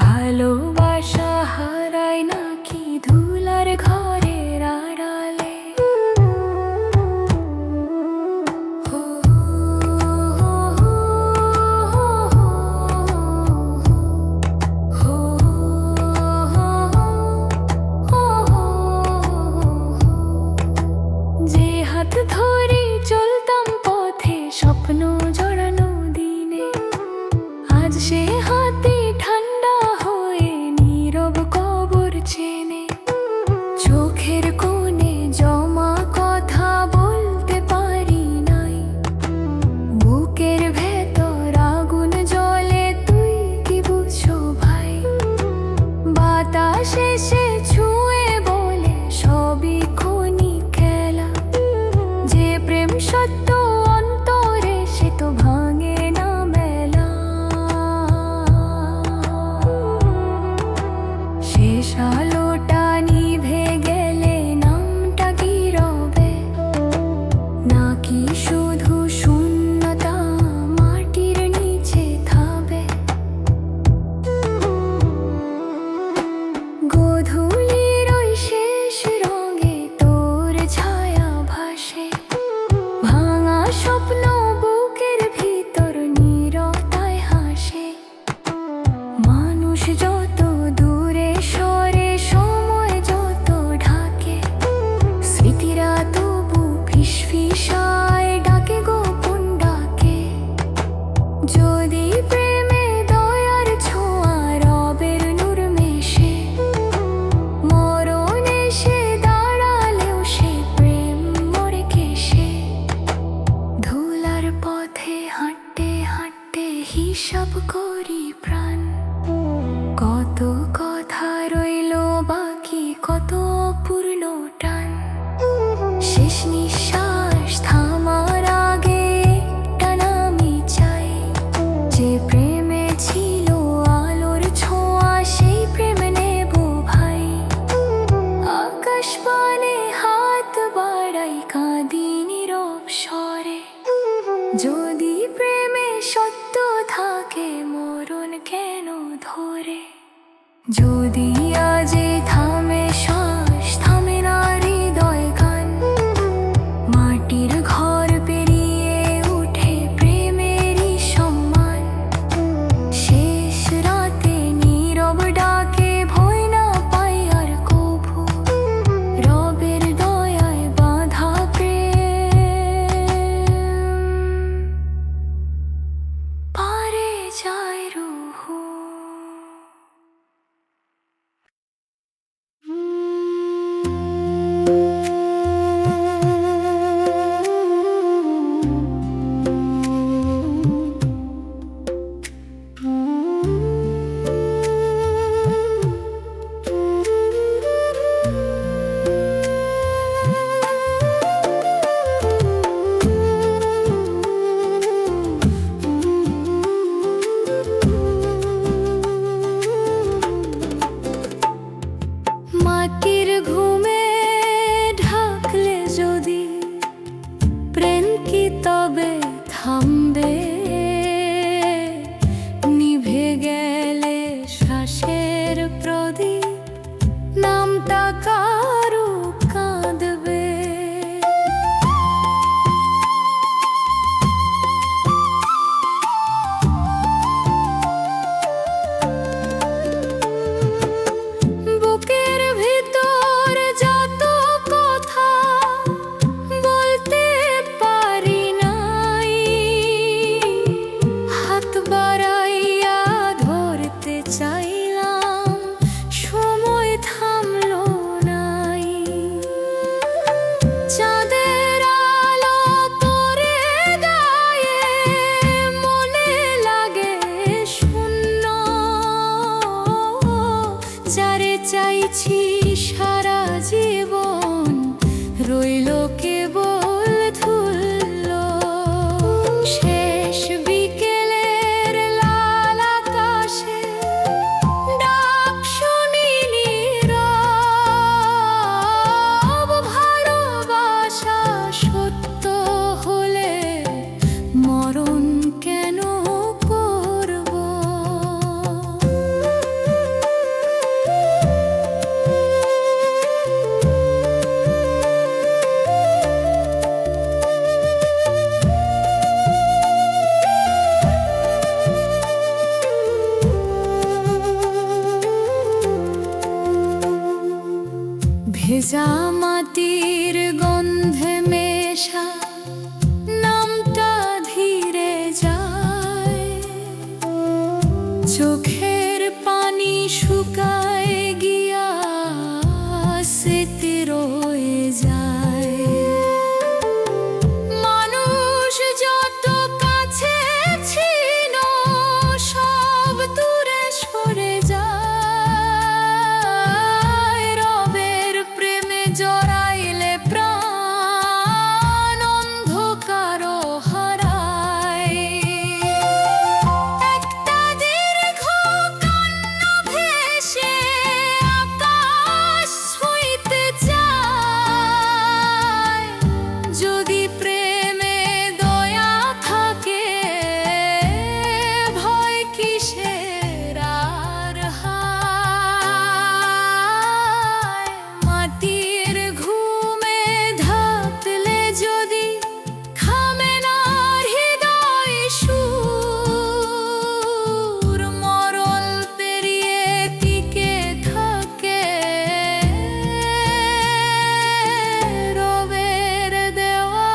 ভালোবাসা হারায় নাকি ধুলার ঘরের আড়ালে? যে হাত ধরে চলতাম পথে স্বপ্ন জড়ানো দিনে, আজ সে হাতে ঠান্ডা হয়ে নীরব কবর চেনে। চোখের কোণে জমা কথা বলতে পারি নাই, বুকের ভেতর আগুন জ্বলে, তুই কি বুঝছো ভাই? বাতাস এসে ছুঁয়ে বলে সবই ক্ষণিক খেলা, যে প্রেম যদি প্রেমে সত্য থাকে মরণ কেন ধরে, যদি আজে থামে শ্বাস থামে না হৃদয় গান, মাটির ঘর পেরিয়ে উঠে প্রেমেরই সম্মান, শেষ রাতে নীরব ডাকে ভয় না পাই আর কভু, রবের দয়ায় বাঁধা প্রেম পারে যায় রুহু। মাটির ঘুমে ঢাকলে যদি প্রেম কি তবে থামবে, নিভে গেলে শ্বাসের প্রদীপ নামটা কারু কাঁদবে। বুকের ভিতর যত কথা বলতে পারি নাই, হাত বাড়াইয়া ধরতে চাইলাম সময় থামলো নাই। চাঁদের আলো পড়ে গায়ে মনে লাগে শূন্য, যারে চাইছি সারা জীবন রইল কেবল ধুলো। শেষ বিকেলের লাল আকাশে ডাক শুনিনি রব, ভালোবাসা সত্য হলে মরণ কেন করব। ভেজা মাটির গন্ধে মেশা নামটা ধীরে যায়, চোখের পানি শুকায় গিয়া স্মৃতি রয়ে যায়। মানুষ যত কাছে ছিল সব দূরে সরে যায়, রবের প্রেমে জড়াইলে প্রাণ অন্ধকার হারায়। একটা দীর্ঘ কান্না ভেসে আকাশ ছুঁইতে চায়, যদি প্রেমে দয়া থাকে ভয় কিসের আর হায়। মাটির ঘুমে ঢাকলে যদি খামে না হৃদয় সুর, মরণ পেরিয়ে টিকে থাকে রবের দেওয়া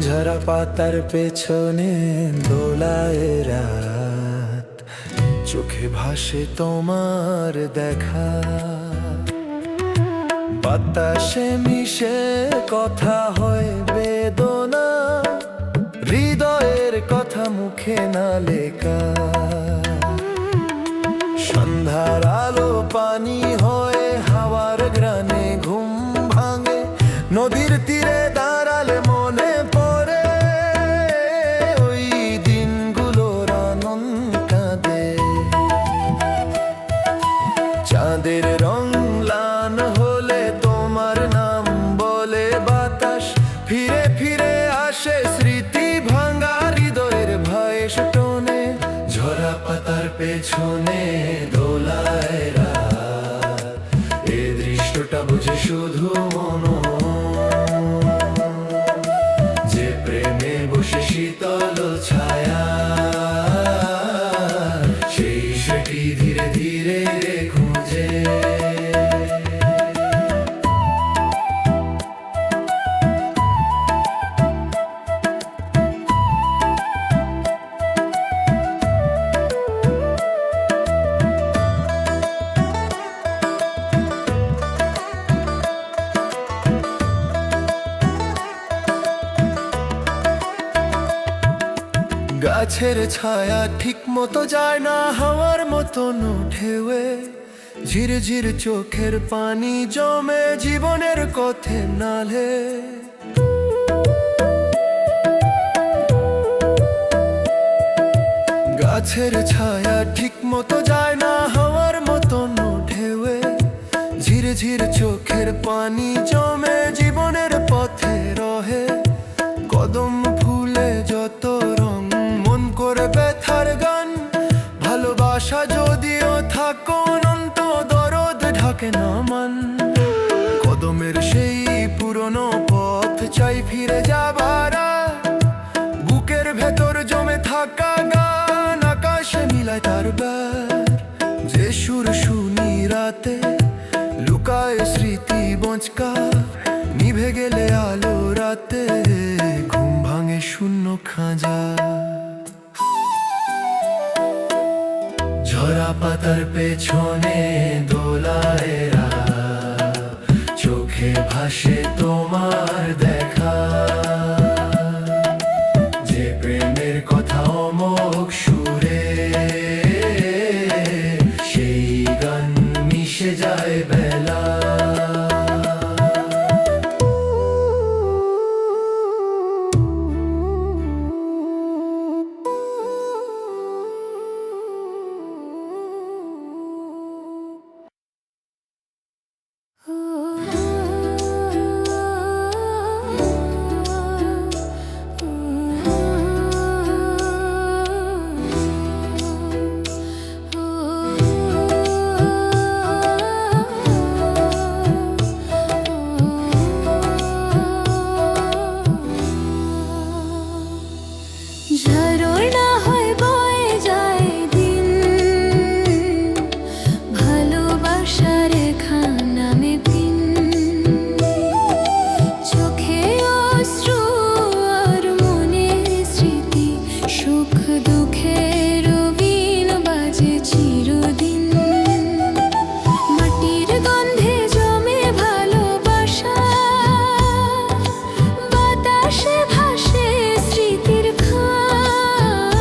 ঝরা পাতার পেছনে দোলায় রাত, চোখে ভাসে তোমার দেখা, বাতাসে মিশে কথা হয় বেদনা, হৃদয়ের কথা মুখে না লেখা। সন্ধ্যার আলো পানি হয়ে হাওয়ার গ্রানে ঘুম ভাঙে, নদীর তীরে দাঁড়ালে মনে পড়ে ওই দিনগুলোর আনন্দ কাঁদে। চাঁদের রং ম্লান হলে তোমার নাম বলে বাতাস, ফিরে ফিরে আসে স্মৃতি ভাঙা হৃদয়ের ভয়েস টোনে। ঝরা পাতার পেছনে দোলায় রাত, এ দৃশ্যটা বুঝে শুধু মন, যে প্রেমে বসে শীতল ছায়া, সেই সেটি ধীরে ধীরে খুঁজে। গাছের ছায়া ঠিক মতো যায় না হাওয়ার মতন ঢেউয়ে, ঝিরঝির চোখের পানি জমে জীবনের কথে নালে। গাছের ছায়া ঠিক মতো যায় না হাওয়ার মতন ঢেউয়ে, ঝিরঝির চোখের পানি জমে জীবনের পথে রহে। কদম ফুলে যত রং মন করে ব্যথার গান, ভালোবাসা যদিও থাকো অনন্ত দরদ ঢাকে না মান। কদমের সেই পুরনো পথ চাই ফিরে যাবার, বুকের ভেতর জমে থাকা গান আকাশে মিলায় তার বার। যে সুর শুনি রাতে লুকায় স্মৃতি বঁচকা, নিভে গেলে আলো রাতে ঘুম ভাঙে শূন্য খাঁজা। ঝরা পাতার পেছনে দোলায় রাত, চোখে ভাসে তোমার দেখা, যে প্রেমের কথা অমোঘ সুরে, সেই গান মিশে যায় বেলা। ঝরনা হয় বয়ে যায় দিন, ভালোবাসার রেখা নামে পিন। চোখে অশ্রু আর মনের স্মৃতি, সুখ দুঃখের বীণ বাজে চিরদিন। মাটির গন্ধে জমে ভালোবাসা, বাতাসে ভাসে স্মৃতির খান।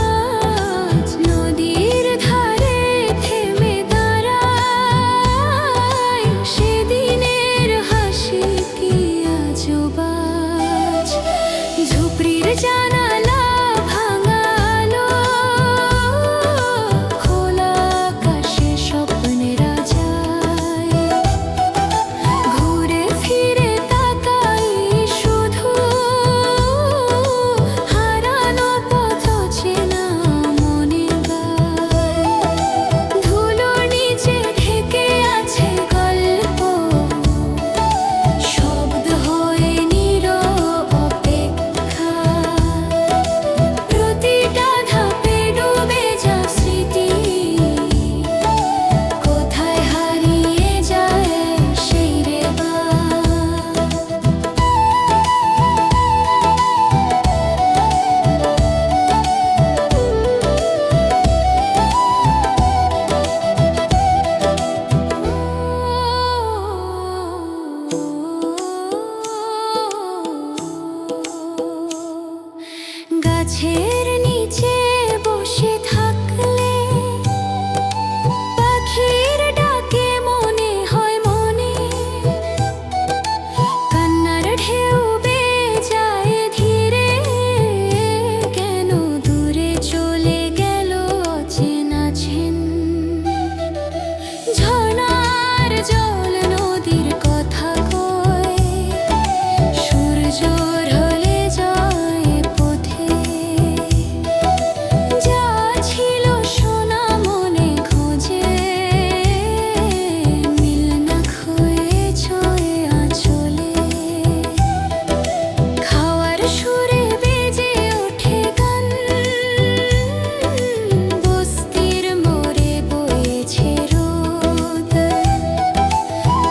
গাছের নিচে বসে থাকলে পাখির ডাকে মনে হয় মনে কান্নার ঢেউ বেয়ে যায় ধীরে কেন দূরে চলে গেল অচেনা ছেন ঝর্ণার জল নদীর কথা কয় সূর্য ঢলে যায় পথে যা ছিল সোনা মনে খোঁজে মিল না খয়ে ছয়ে আঁচলে খাওয়ার সুরে বেজে ওঠে গান বস্তির মোড়ে বয়েছে রোদ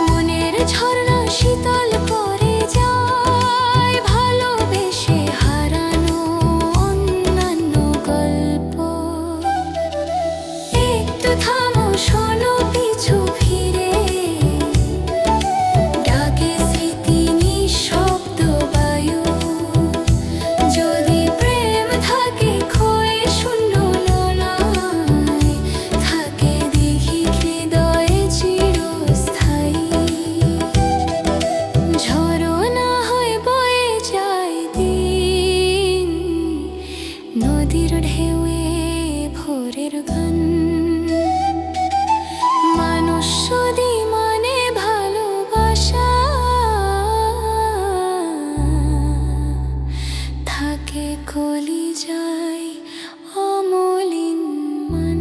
মনের ঝর্ণা শীতল করে যায় ভালোবেসে হারানো অন্যান্য গল্প একটু থামো শোনো পিছু ফিরে ডাকে স্মৃতি নিঃশব্দ বায়ু যদি প্রেম থাকে ক্ষয়ে শূন্য ললায় থাকে দেখি হৃদয়ে চিরস্থায়ী ঝরনা হয়ে বয়ে যায় দিন নদীর ঢেউয়ে ভোরের গান মানুষ যদি মানে ভালোবাসা থাকে কলিজায় অমলিন মান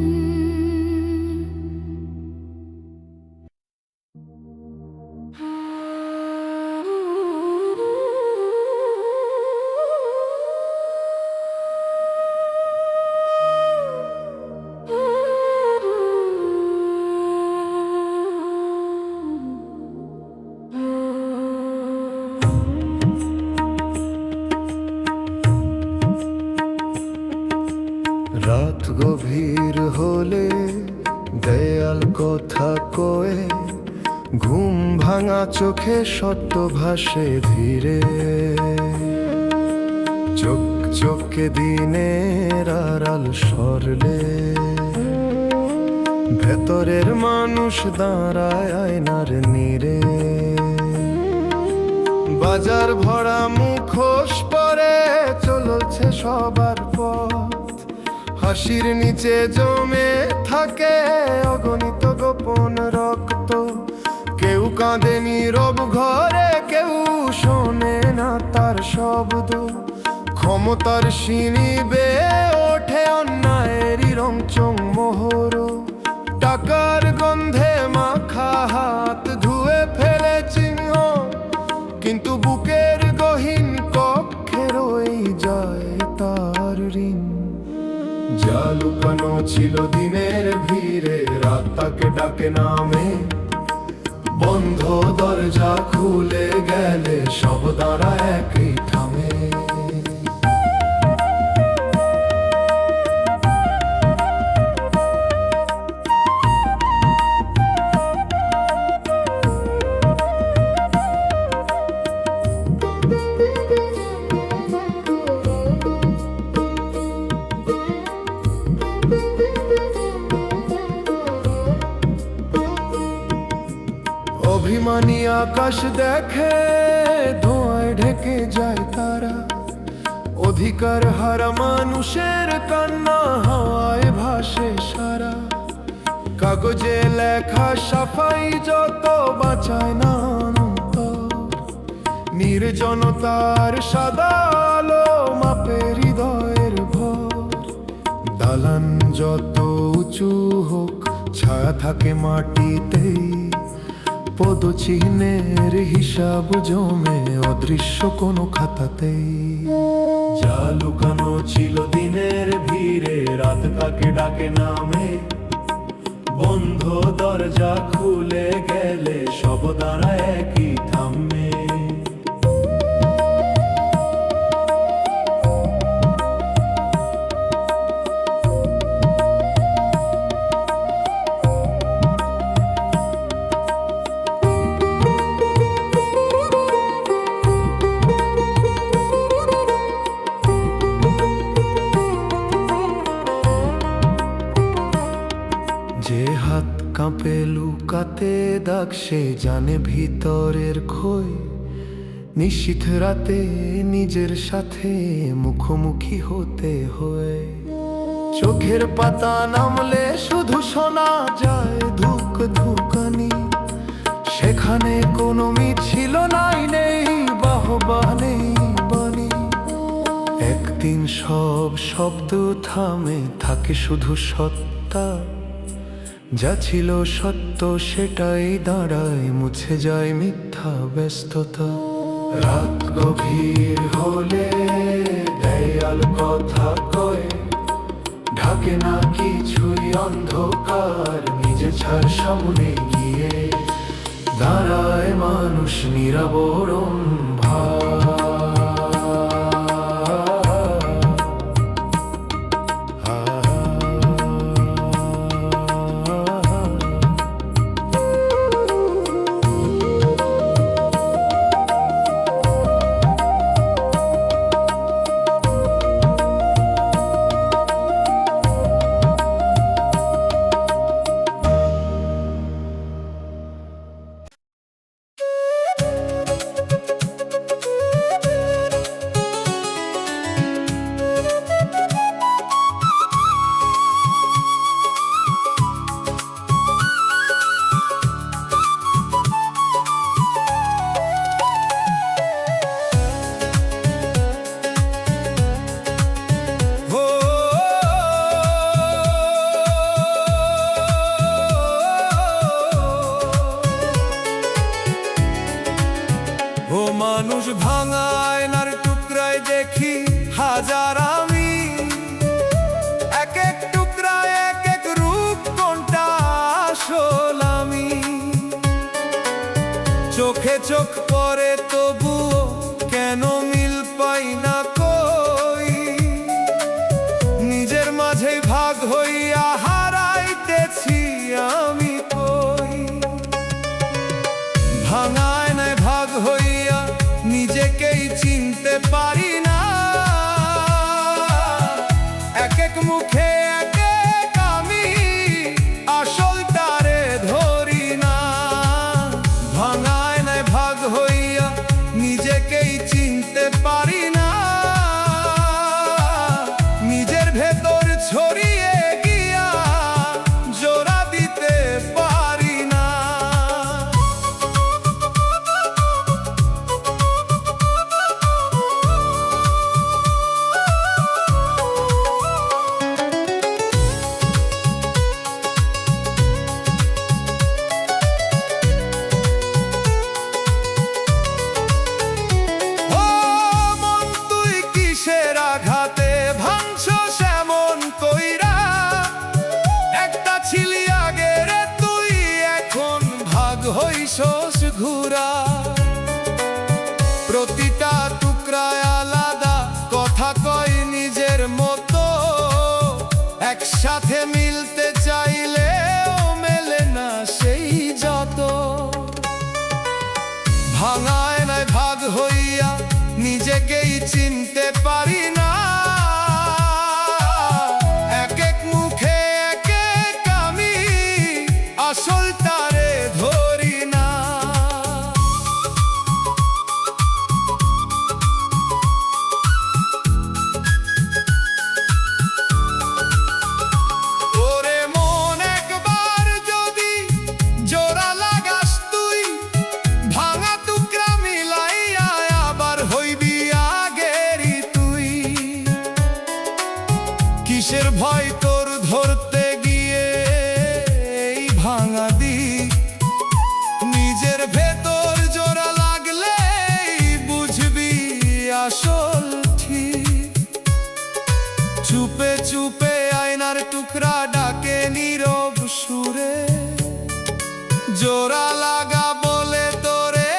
রাত গভীর হলে দেয়াল কথা কয়ে ঘুম ভাঙা চোখে সত্য ভাসে ধীরে চোখ চোখে দিনের আড়াল সরলে ভেতরের মানুষ দাঁড়ায় আয়নার নীরে বাজার ভরা মুখোশ পরে চলছে সবার পথ হাসির নিচে জমে থাকে অগণিত গোপন রক্ত কেউ কাঁদে নীরব ঘরে কেউ শোনে না তার শব্দ ক্ষমতার সিঁড়ি বেয়ে ওঠে অন্যায়েরই রংচং মোহর টাকার গন্ধে মাখা হাত ধুয়ে ফেলে চিহ্ন কিন্তু বুকের গহীন কক্ষে রয়ে যায় তার ঋণ যা লুকানো ছিল দিনের ভিড়ে রাত তাকে ডাকে নামে বন্ধ দরজা খুলে গেলে সব দাঁড়া একই থামে অভিমানী আকাশ দেখে ধোঁয়ায় ঢেকে যায় তারা অধিকার হারা মানুষের কান্না হাওয়ায় ভাসে সারা কাগজে লেখা সাফাই যত বাঁচায় না অন্তর নির্জনতার সাদা আলো মাপে হৃদয়ের ভর দালান যত উঁচু হোক ছায়া থাকে মাটিতেই পদচিহ্নের হিসাব জমে অদৃশ্য কোনো খাতাতেই যা লুকানো ছিল দিনের ভিড়ে রাত কাকে ডাকে নামে বন্ধ দরজা খুলে গেলে সব দাঁড়া একই থামে কাঁপে লুকাতে দাগ, সে জানে ভিতরের ক্ষয়। নিশীথ রাতে নিজের সাথে মুখোমুখি হতে হয়। চোখের পাতা নামলে শুধু শোনা যায় ধুক ধুকানি। সেখানে কোনো মিছিল নাই, নেই বাহবা নেই বাণী। একদিন সব শব্দ থামে, থাকে শুধু সত্তা। যা ছিল সত্য সেটাই দাঁড়ায়, মুছে যায় মিথ্যা ব্যস্ততা। রাত গভীর হলে দেয়াল কথা কয়, ঢাকে না কিছুই অন্ধকার। নিজে ছাড় সামনে গিয়ে দাঁড়ায় মানুষ নিরাবরণ ও মানুষ ভাঙা আয়নার টুকরায় দেখি হাজার আমি। এক এক টুকরায় এক এক রূপ, কোনটা আসল আমি। চোখে চোখ পড়ে তবুও কেন মিল পাই না কই। নিজের মাঝেই ভাগ হইয়া হারাইতেছি আমি কই। ভাঙা আয়নায় ভাগ হইয়া নিজেকেই চিনতে পারি না। এক এক মুখে এক এক আমি, আসল তারে ধরি না। ভাঙা আয়নায় ভাগ হইয়া নিজেকেই চিনতে পারি না। নিজের ভেতর ছড়িয়ে গিয়া জোড়া দিতে পারি না। ও মন, তুই কিসের আঘাতে ভাঙছস এমন কইরা? একটা ছিলি আগে রে তুই, এখন ভাগ হইছস ঘুরা। প্রতিটা টুকরায় আলাদা কথা কয় নিজের মতো। একসাথে মিলতে চাইলেও মেলে না সেই যত। ভাঙা আয়নায় ভাগ হইয়া নিজেকেই চিনতে পারি না। এক এক মুখে এক এক আমি, আসল তারে ধরি না। ওরে মন, একবার যদি জোড়া লাগাস তুই, ভাঙা টুকরা মিলাইয়া আবার হইবি আগেরই তুই। কিসের ভয় তোর ধরতে গিয়ে এই ভাঙা দিক? নিজের ভেতর জোড়া লাগলেই বুঝবি আসল ঠিক। চুপে চুপে আয়নার টুকরা ডাকে নীরব সুরে, জোড়া লাগা বলে তোরে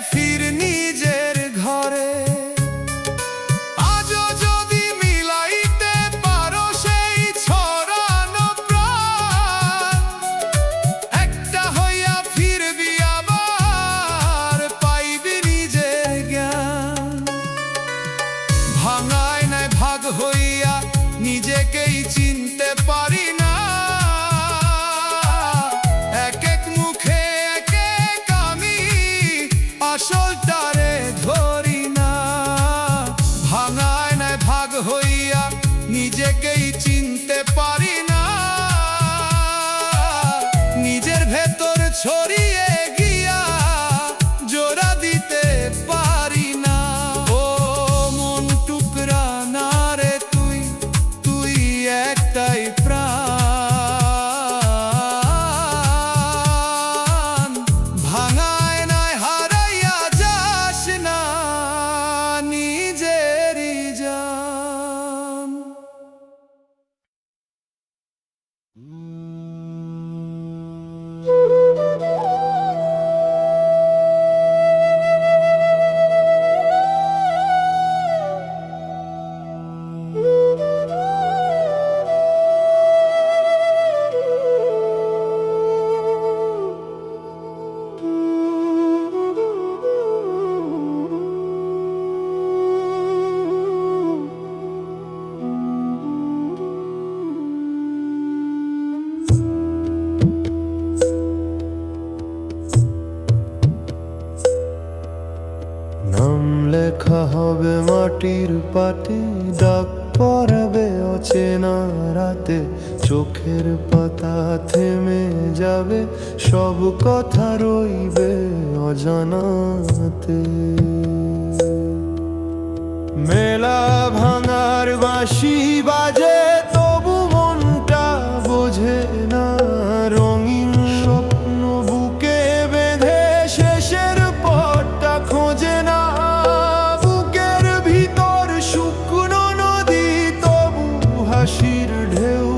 ফির নিজের ঘরে। আজও যদি মিলাইতে পারো সেই ছড়ানো প্রাণ, একটা হইয়া ফিরবি আবার, পাইবি নিজের জ্ঞান। ভাঙা আয়নায় ভাগ হইয়া নিজেকেই চিনতে পারি না। নিজেকেই চিনতে পারি না, নিজের ভেতর ছড়িয়ে গিয়া জোড়া দিতে পারি না। ও মন টুকরা না রে তুই, তুই একটাই প্রাণ, ভাঙায় নাই হারাইয়া যাস না নিজেরই জান। নাম লেখা হবে মাটির পাটে, ডাক পড়বে অচেনা রাতে, চোখের পাতা থেমে যাবে, সব কথা রইবে অজানাতে। মেলা ভাঙার বাঁশি বাজে, তবু মনটা বোঝে না, রঙিন স্বপ্ন বুকে বেঁধে শেষের পথটা খোঁজে না। বুকের ভিতর শুকনো নদী, তবু হাসির ঢেউ,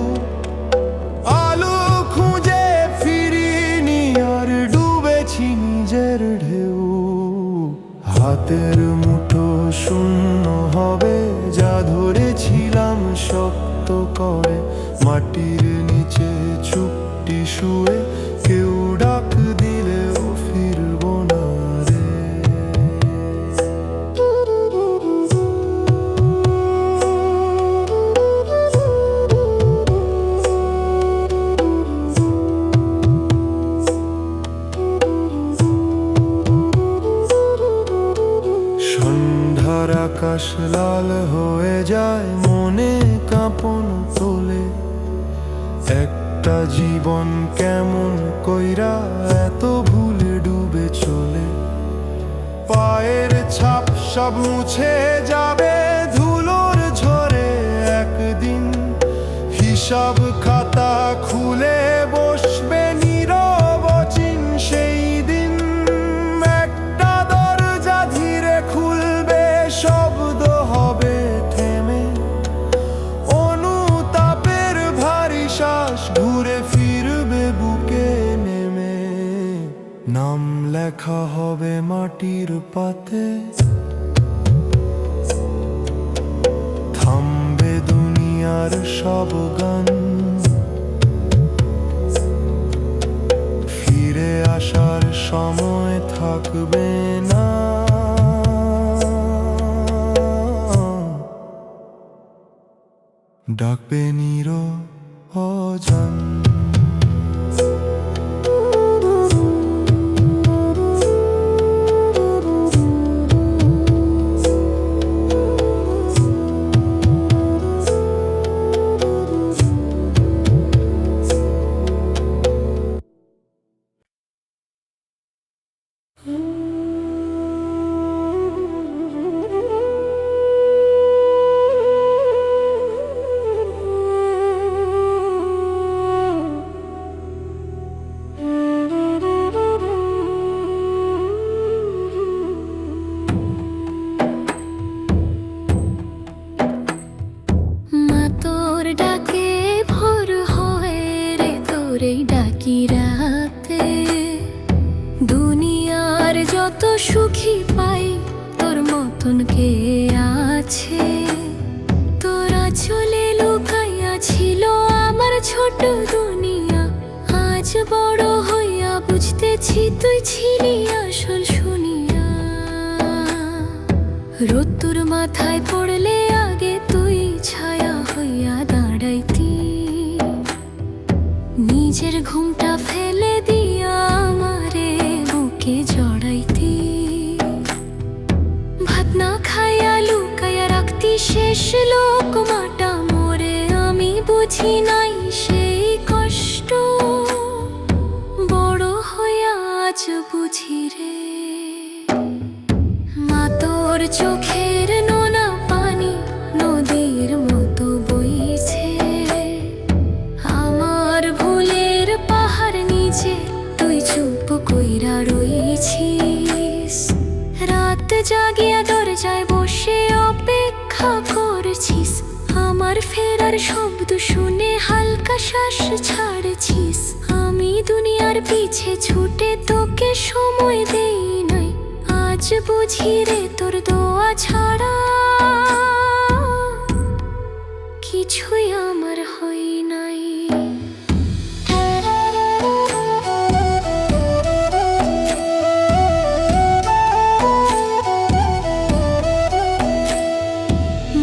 আলো খুঁজে ফিরিনি আর ডুবেছি নিজের ঢেউ। হাতের মুঠো শূন্য হবে, যা ধরেছিলাম শক্ত করে, মাটির নিচে চুপটি শুয়ে, কেউ ডাক দিলেও ফিরবো না রে। সন্ধ্যার আকাশ লাল হয়ে যায়, মনে কাঁপন তোলে, একটা জীবন কেমন কইরা এত ভুলে ডুবে চলে। পায়ের ছাপ সব মুছে যাবে ধুলোর ঝরে একদিন, হিসাব খাতা খুলে বসবে নীরব অচিন সেই দিন। একটা দরজা ধীরে খুলবে, শব্দ হবে থেমে, অনুতাপের ভারী শ্বাস ঘুরে ফিরবে বুকে নেমে। নাম লেখা হবে মাটির পাতে, থামবে দুনিয়ার সব গান, ফিরে আসার সময় থাকবে না। ডাকবে নিরবজান। সুখী পাই তোর মতন কে আছে। তোরা চলে লুকাইয়া ছিল আমার ছোট দুনিয়া, আজ বড় হইয়া বুঝতেছি তুই ছিলি আসল শুনিয়া। রোদ্দুর মাথায় পড়লে আগে তুই ছায়া হইয়া দাঁড়াইতি, নিজের ঘুমটা ফেলে দিয়া আমারে বুকে জড়াইতি। ভাত না খাইয়া লুকাইয়া রাখতি শেষ লোকমাটা মোর বুঝি নাই সেই কষ্ট, বড় হয়ে আজ বুঝি রে। মা তোর চোখের নোনা পানি নদীর মতো বইছে, আমার ভুলের পাহাড় নিচে তুই চুপ কইরা রইছিস। রাত জাগিয়া দরজায় বসে অপেক্ষা করছিস, আমার ফেরার শব্দ শুনে হালকা শ্বাস ছাড়ছিস। আমি দুনিয়ার পিছে ছুটে তোকে সময় দেই নাই, আজ বুঝি রে তোর দোয়া ছাড়া কিছুই আমার হয় নাই।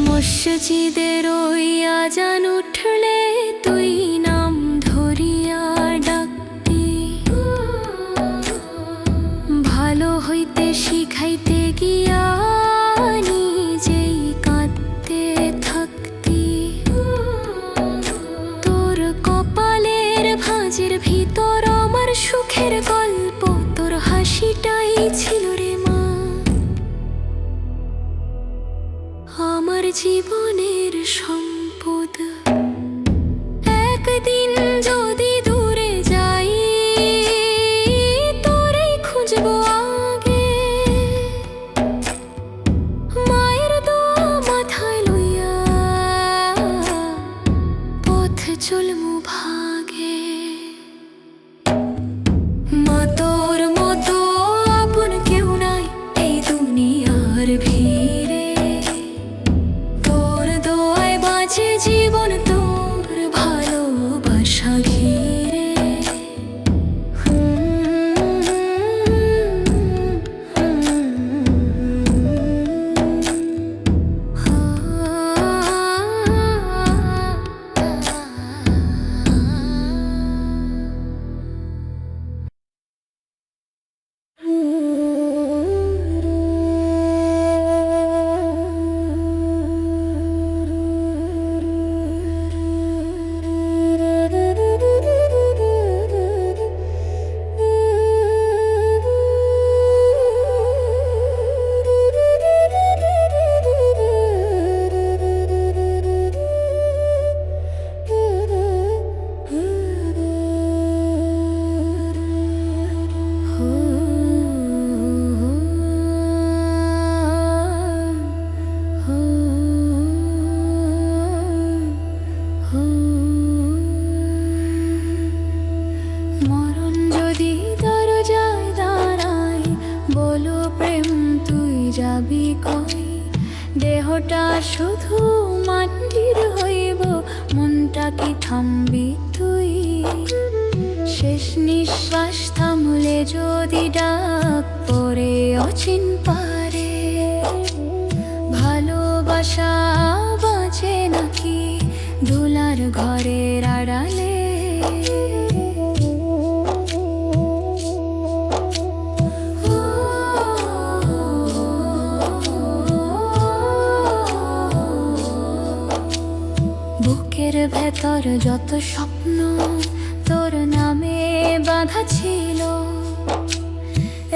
মসজিদের ওই আজান উঠলে তুই নাম ধরিয়া ডাকতি, ভালো হইতে শিখাইতে গিয়া নিজেই কাঁদতে থাকতি। তোর কপালের ভাঁজের ভিতর আমার সুখের গল্প, তোর হাসিটাই ছিল রে মা আমার জীবনের সম্পদ। একদিন যদি দূরে যাই তোরেই খুঁজবো আগে, মায়ের দোয়া মাথায় লইয়া পথ চলমু ভাগে। মা তোর মতো আপন কেউ নাই এই দুনিয়ার ভিড়ে, তোর দোয়ায় বাঁচে জীবন তোর ভালোবাসা ঘিরে। মরণ যদি দরজায় দাঁড়ায় বলো প্রেম তুই যাবি কই, দেহটা শুধু মাটির হইব মনটা কি থামবি তুই। শেষ নিঃশ্বাস থামলে যদি ডাক পড়ে অচিন পারে, ভালোবাসা বাঁচে নাকি ধুলার ঘরের আড়ালে। বুকের ভেতর যত স্বপ্ন তোর নামে বাঁধা ছিল,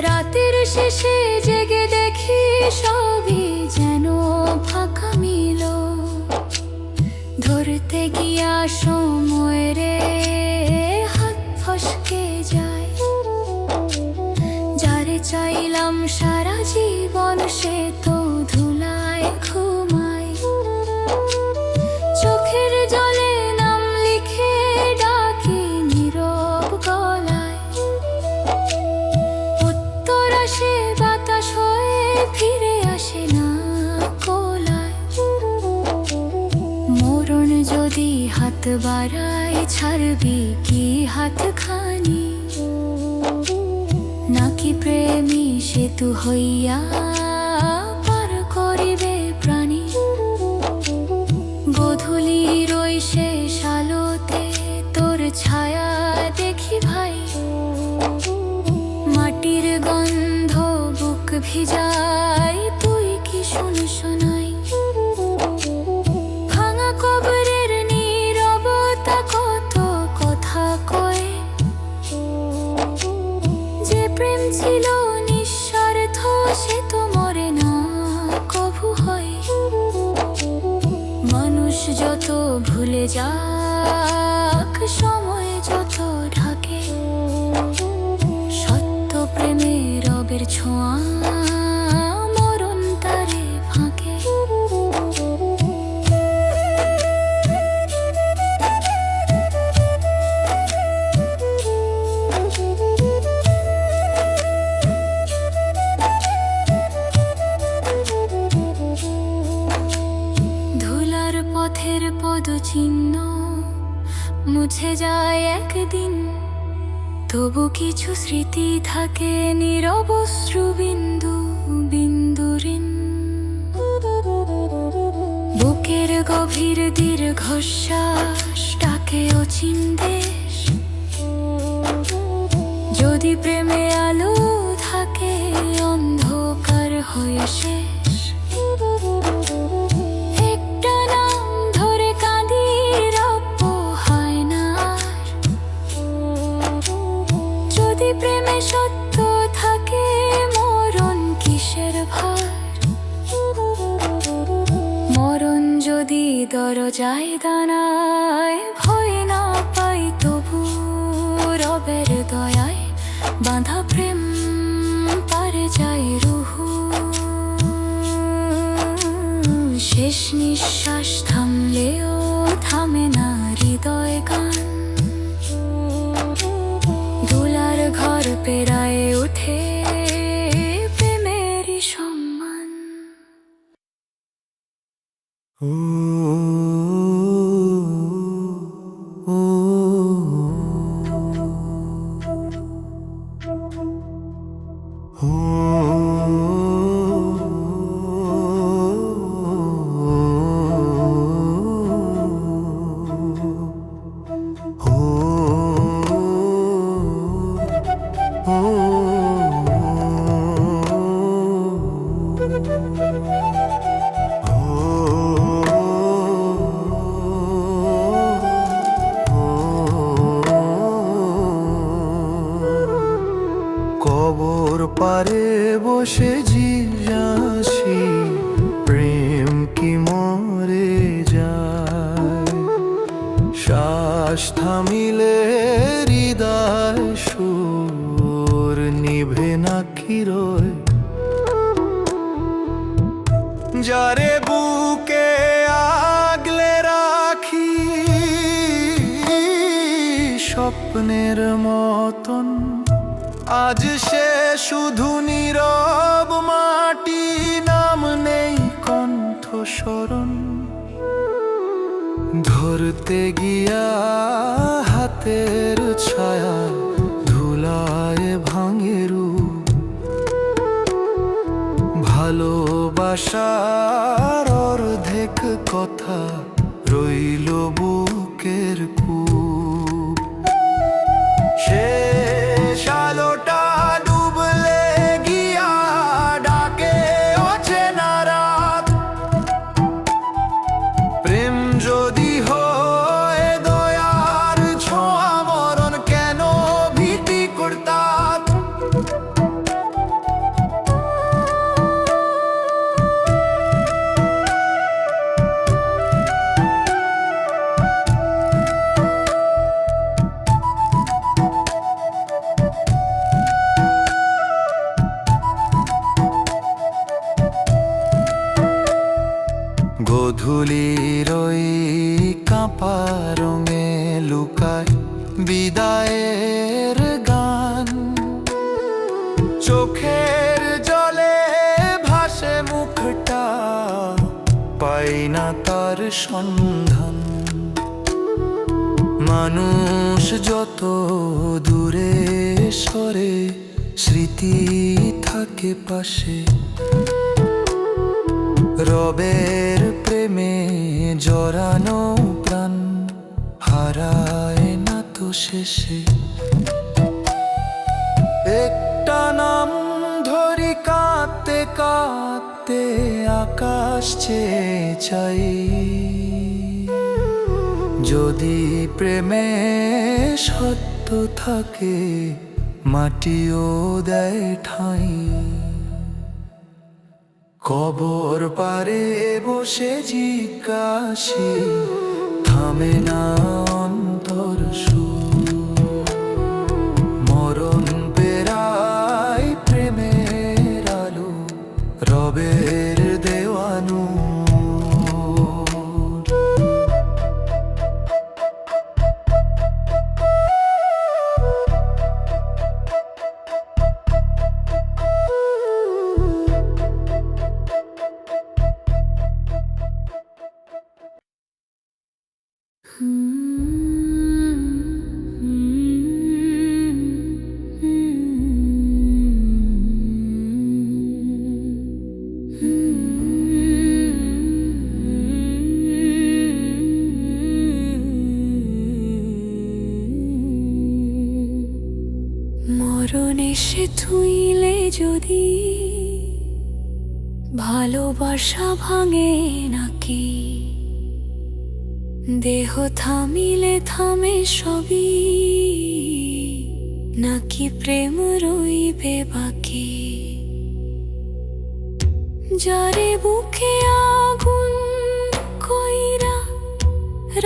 রাতের শেষে জেগে দেখি সবই যেন ফাঁকা মিল। ধরতে গিয়া সময় রে হাত ফসকে যায়, যারে চাইলাম সারা জীবন সে তো ধুলায় ঘুমায়। চোখের জলে নাম লিখে ডাকি নীরব গলায়, উত্তর আসে বাতাস হয়ে ফিরে আসে না কোলায়। মরণ যদি হাত বাড়ায় ছাড়বি কি হাত খানি, নাকি প্রেমী সেতু হইয়া পার করিবে প্রাণী। গধূলির ওই শেষ আলোতে তোর ছায়া দেখি ভাই, মাটির গন্ধ বুক ভিজায় তুই কি শোনাই। ভাঙা কবরের নীরবতা মানুষ যত ভুলে যাক, সময় যত ঢাকে, সত্য প্রেমে রবের ছোঁয়া, মরণ তারে ফাঁকে। ধুলার পথের পদচিহ্ন মুছে যায় একদিন, তবু কিছু স্মৃতি থাকে নীরব অশ্রুবিন্দু বিন্দুরিন। বুকের গভীর দীর্ঘশ্বাস ডাকে অচিন দেশ, যদি প্রেমে আলো থাকে অন্ধকার হয়ে শেষ। একটা নাম ধরে কাঁদি রব্য হয় না আর, যদি প্রেমে সত্য থাকে মরণ কিসের ভার। মরণ যদি দরজায় দাঁড়ায়, ভয় না পাই তবু রবের দয়ায় বাঁধা প্রেম পারে যায় রুহু। শেষ নিঃশ্বাস থামলেও থামে না হৃদয় গান, দুলার ঘর পেরায় ওঠে প্রেমেরই সম্মান। কবর পারে বসে জিজ্ঞাসি, প্রেম কি মরে যায়? শ্বাস থামিলে হৃদয় সুর নিভে না কি রয়? যারে বুকে আগলে রাখি স্বপ্নের মতন, আজ সে শুধু নীরব মাটি, নাম নেই কণ্ঠ স্মরণ। ধরতে গিয়া হাতের ছায়া ধুলায় ভাঙে রূপ, ভালোবাসার অর্ধেক কথা রইল বুকের কূপ। শেষ আলোটা ডুবলে গিয়া ডাকে অচেনা রাত, প্রেম যদি হয় দয়ার ছোঁয়া, মরণ কেন ভীতি করতাম? গধূলির ওই কাঁপা রঙে লুকায় বিদায়ের গান, চোখের জলে ভাসে মুখটা, পাই না তার সন্ধান। মানুষ যত দূরে সরে, স্মৃতি থাকে পাশে। রবের প্রেমে জড়ানো প্রাণ হারায় না তো শেষে। একটা নাম ধরি কাঁদতে কাঁদতে আকাশ চেয়ে চাই, যদি প্রেমে সত্য থাকে মাটিও দেয় ঠাঁই। কবর পারে বসে জিজ্ঞাসি, থামে না অন্তর সুর। মরণ পেরাই প্রেমের আলো, রবের দেওয়ানু। মরণ এসে থুইলে যদি ভালোবাসা ভাঙে নাকি, দেহ থামিলে থামে সবই, নাকি প্রেম রইবে বাকি। যারে বুকে আগুন কইরা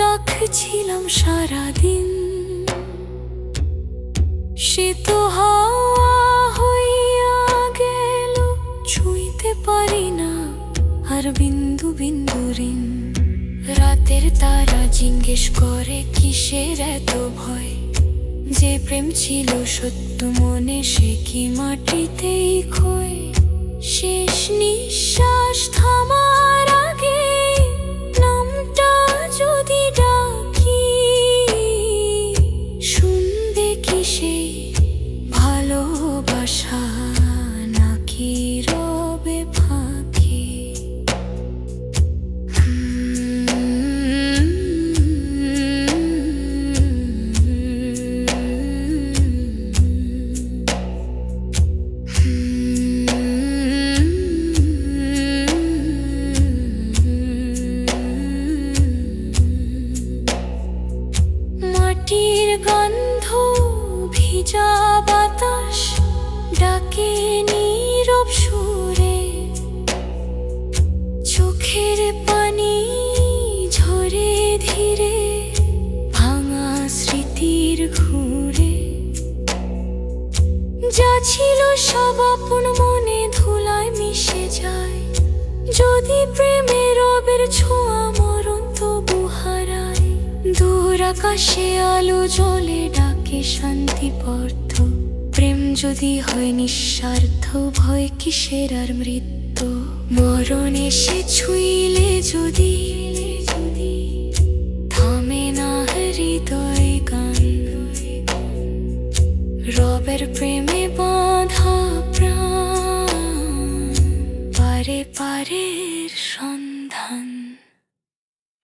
রাখছিলাম সারাদিন, সে তো হাওয়া হইয়া গেল, ছুঁইতে পারি না আর বিন্দু বিন্দু ঋণ। রাতের তারা জিজ্ঞেস করে কিসের এত ভয়, যে প্রেম ছিল সত্য মনে সে কি মাটিতেই ক্ষয়। শেষ নিঃশ্বাস থামার আগে নামটা যদি ডাকি, শুনবে কি সেই ভালোবাসা নাকি রবে ফাঁকি। মাটির গন্ধ ভিজা বাতাস ডাকে নীরব সুরে, চোখের পানি ঝরে ধীরে ভাঙা স্মৃতির ঘুরে। যা ছিল সব আপন মনে ধুলায় মিশে যায়, যদি প্রেমে রবের ছোঁয়া মরণ তবু হারায়। দূর আকাশে আলো জ্বলে ডাকে শান্তি পর্থ, প্রেম যদি হয় নিঃস্বার্থ ভয় কিসের আর মৃত্যু। মরণ এসে ছুঁইলে যদি থামে না হৃদয় গান, রবের প্রেমে বাঁধা প্রাণ পারে পারে